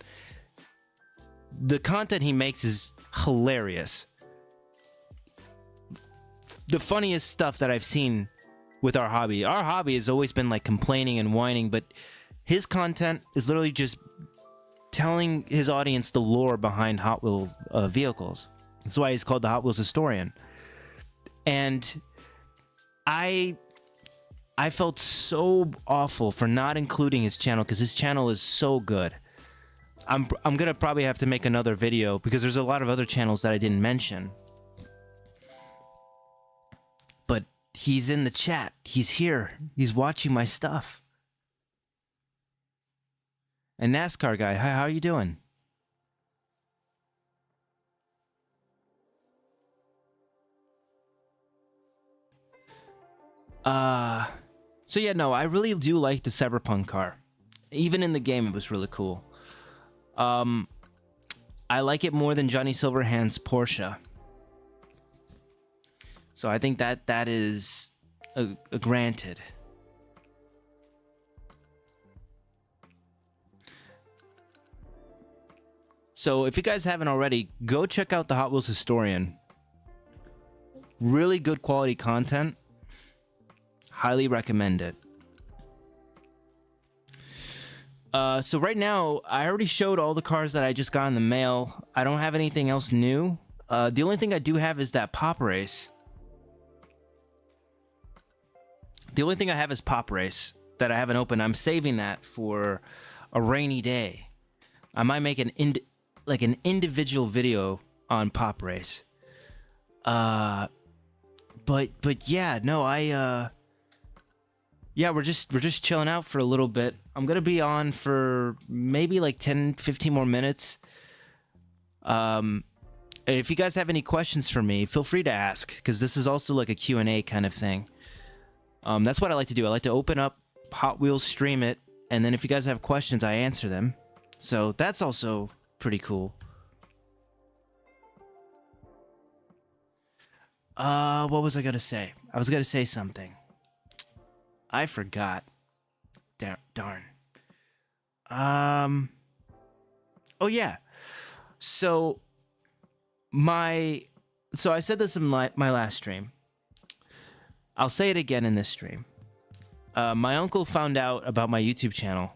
The content he makes is hilarious. The funniest stuff that I've seen with our hobby. Our hobby has always been like complaining and whining, but his content is literally just telling his audience the lore behind Hot Wheels vehicles. That's why he's called the Hot Wheels historian. And I felt so awful for not including his channel, because his channel is so good. I'm gonna probably have to make another video because there's a lot of other channels that I didn't mention. But he's in the chat. He's here. He's watching my stuff. And NASCAR guy, hi, how are you doing? So yeah, no, I really do like the Cyberpunk car. Even in the game, it was really cool. I like it more than Johnny Silverhand's Porsche. So I think that is a granted. So if you guys haven't already, go check out the Hot Wheels Historian. Really good quality content. Highly recommend it. So right now, I already showed all the cars that I just got in the mail. I don't have anything else new. The only thing I do have is that Pop Race. The only thing I have is Pop Race that I haven't opened. I'm saving that for a rainy day. I might make an individual video on Pop Race. But yeah, no, yeah, we're just chilling out for a little bit. I'm gonna be on for maybe like 10-15 more minutes. If you guys have any questions for me, feel free to ask, because this is also like a Q&A kind of thing. That's what I like to do. I like to open up Hot Wheels, stream it, and then if you guys have questions, I answer them. So that's also pretty cool. What was I gonna say? I was gonna say something. I forgot. Darn. Oh yeah. So I said this in my last stream. I'll say it again in this stream. My uncle found out about my YouTube channel,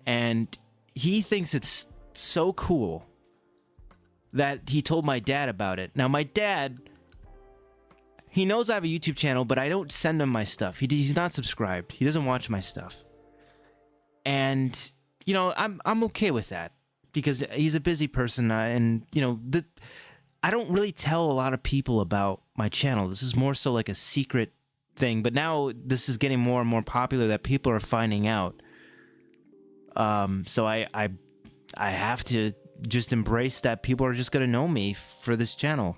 and he thinks it's so cool that he told my dad about it. Now, my dad, he knows I have a YouTube channel, but I don't send him my stuff. He's not subscribed. He doesn't watch my stuff. And, you know, I'm okay with that, because he's a busy person, and, you know, I don't really tell a lot of people about my channel. This is more so like a secret thing, but now this is getting more and more popular that people are finding out. So I have to just embrace that people are just gonna know me for this channel.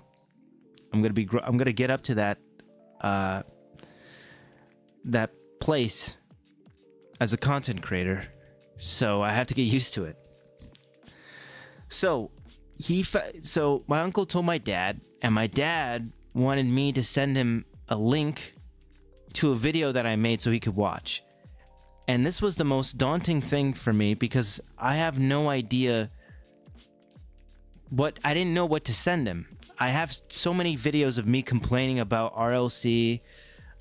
I'm gonna get up to that place as a content creator, so I have to get used to it. So my uncle told my dad, and my dad wanted me to send him a link to a video that I made so he could watch. And this was the most daunting thing for me, because I have no idea I didn't know what to send him. I have so many videos of me complaining about RLC,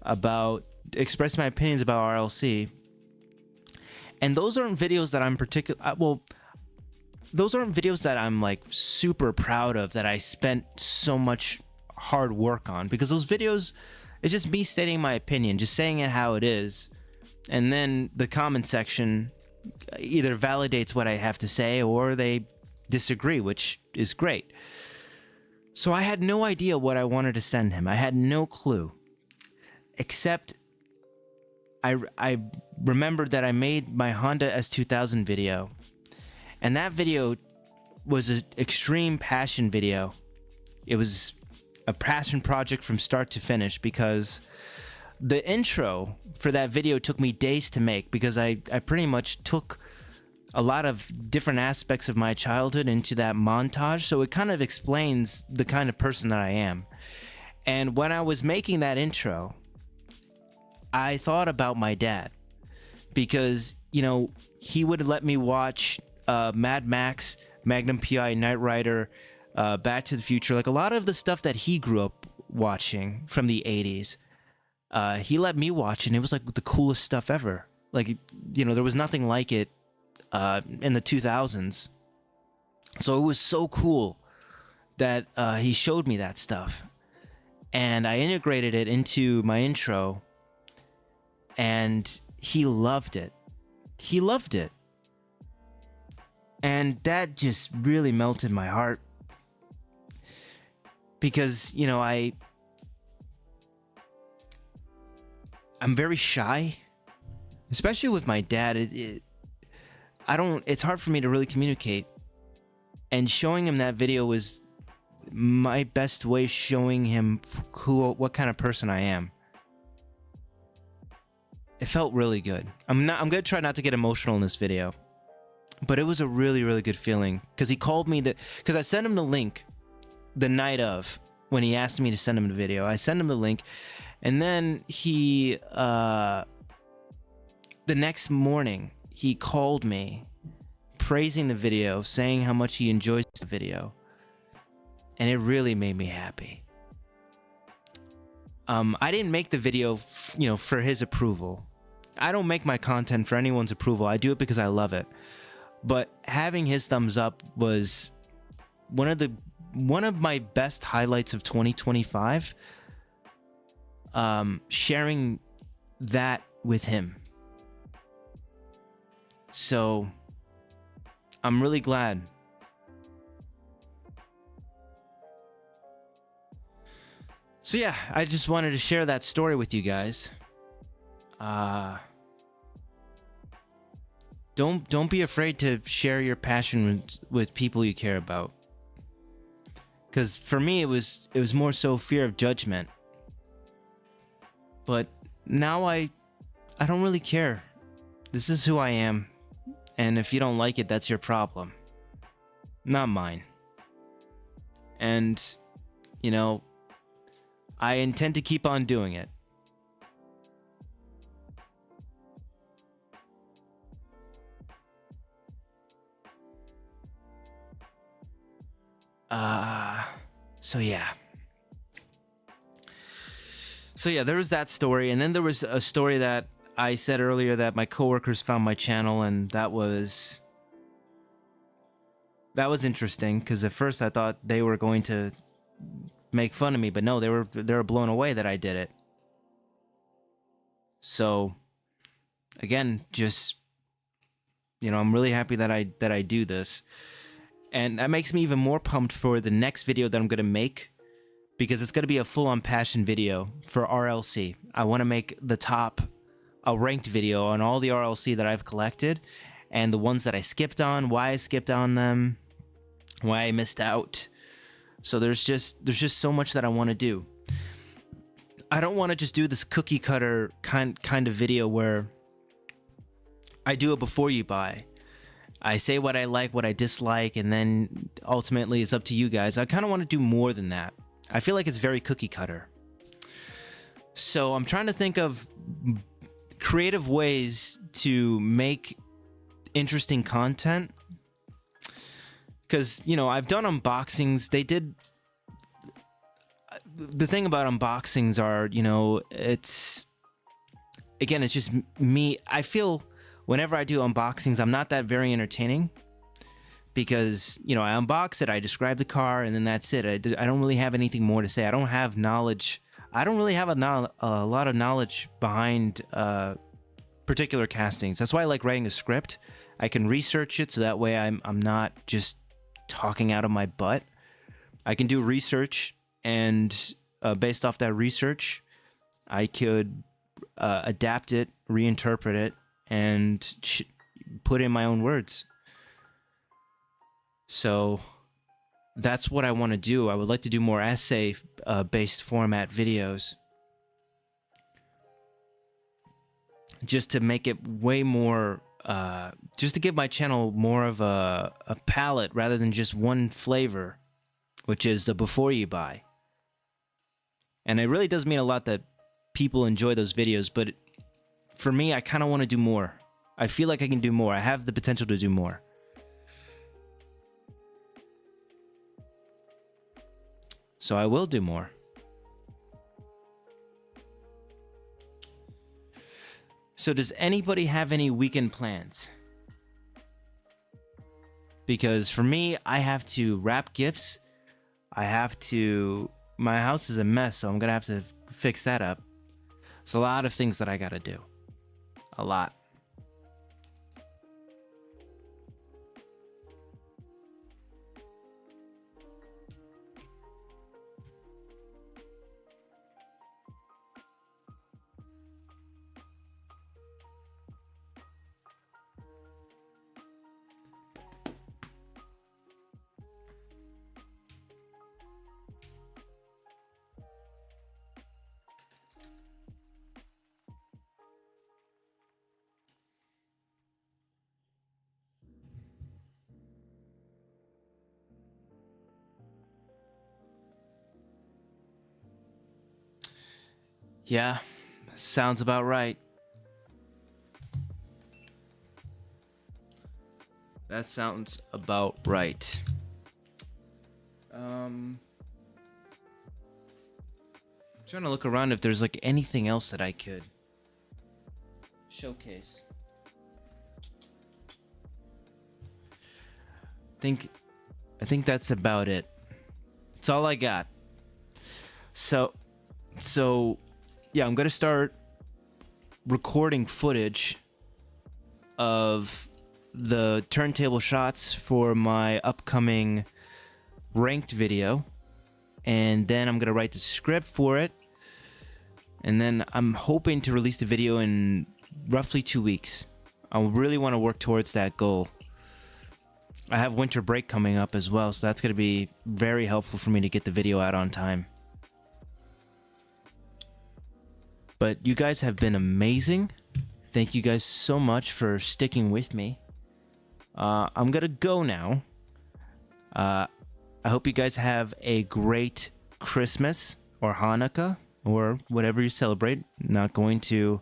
about expressing my opinions about RLC. And those aren't videos that I'm those aren't videos that I'm like super proud of, that I spent so much hard work on, because those videos, it's just me stating my opinion, just saying it how it is. And then the comment section either validates what I have to say, or they disagree, which is great. So I had no idea what I wanted to send him. I had no clue, except I remembered that I made my Honda S2000 video, and that video was an extreme passion video. It was a passion project from start to finish, because the intro for that video took me days to make, because I pretty much took a lot of different aspects of my childhood into that montage, so it kind of explains the kind of person that I am. And when I was making that intro, I thought about my dad, because, you know, he would let me watch Mad Max, Magnum PI, Knight Rider, Back to the Future, like a lot of the stuff that he grew up watching from the 80s. He let me watch, and it was like the coolest stuff ever. Like, you know, there was nothing like it in the 2000s. So it was so cool that he showed me that stuff. And I integrated it into my intro, and he loved it. He loved it. And that just really melted my heart. Because, you know, I'm very shy, especially with my dad. It's hard for me to really communicate. And showing him that video was my best way showing him what kind of person I am. It felt really good. I'm gonna try not to get emotional in this video, but it was a really, really good feeling, because he called me because I sent him the link the night of, when he asked me to send him the video. I sent him the link, and then he the next morning he called me praising the video, saying how much he enjoys the video, and it really made me happy. I didn't make the video for his approval. I don't make my content for anyone's approval. I do it because I love it. But having his thumbs up was one of my best highlights of 2025. Sharing that with him. So I'm really glad. So yeah, I just wanted to share that story with you guys. Don't be afraid to share your passion with people you care about. Because for me, it was more so fear of judgment. But now I don't really care. This is who I am. And if you don't like it, that's your problem. Not mine. And, you know, I intend to keep on doing it. So yeah, there was that story, and then there was a story that I said earlier that my coworkers found my channel, and that was interesting, because at first I thought they were going to make fun of me, but no, they were blown away that I did it. So again, just, you know, I'm really happy that I do this. And that makes me even more pumped for the next video that I'm going to make, because it's going to be a full-on passion video for RLC. I want to make a ranked video on all the RLC that I've collected, and the ones that I skipped on, why I skipped on them, why I missed out. So there's just so much that I want to do. I don't want to just do this cookie cutter kind of video where I do it before you buy. I say what I like, what I dislike, and then ultimately it's up to you guys. I kind of want to do more than that. I feel like it's very cookie cutter. So I'm trying to think of creative ways to make interesting content. Because, you know, I've done unboxings. The thing about unboxings are, you know, it's just me. I feel whenever I do unboxings, I'm not that very entertaining, because, you know, I unbox it, I describe the car, and then that's it. I don't really have anything more to say. I don't have knowledge. I don't really have a lot of knowledge behind particular castings. That's why I like writing a script. I can research it, so that way I'm not just talking out of my butt. I can do research, and based off that research, I could adapt it, reinterpret it, and put in my own words. So that's what I want to do. I would like to do more essay-based format videos, just to make it way more just to give my channel more of a palette rather than just one flavor, which is the before you buy. And it really does mean a lot that people enjoy those videos, but for me, I kind of want to do more. I feel like I can do more. I have the potential to do more. So I will do more. So does anybody have any weekend plans? Because for me, I have to wrap gifts. My house is a mess, so I'm gonna have to fix that up. There's a lot of things that I gotta do. A lot. Yeah, sounds about right. That sounds about right. Trying to look around if there's like anything else that I could showcase. I think that's about it. That's all I got. So yeah, I'm gonna start recording footage of the turntable shots for my upcoming ranked video, and then I'm gonna write the script for it, and then I'm hoping to release the video in roughly 2 weeks. I really want to work towards that goal. I have winter break coming up as well, so that's gonna be very helpful for me to get the video out on time. But you guys have been amazing. Thank you guys so much for sticking with me. I'm gonna go now. I hope you guys have a great Christmas or Hanukkah or whatever you celebrate. Not going to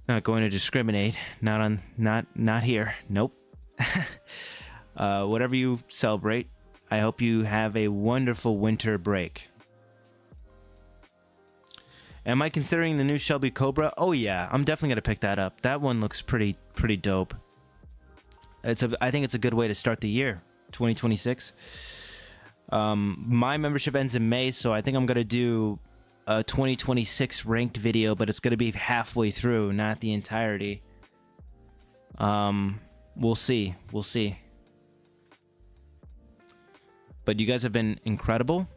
discriminate. Not here. Nope. Whatever you celebrate, I hope you have a wonderful winter break. Am I considering the new Shelby Cobra? Oh yeah, I'm definitely gonna pick that up. That one looks pretty dope. I think it's a good way to start the year, 2026. My membership ends in May, so I think I'm gonna do a 2026 ranked video, but it's gonna be halfway through, not the entirety. We'll see. But you guys have been incredible.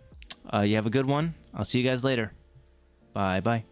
You have a good one. I'll see you guys later. Bye bye.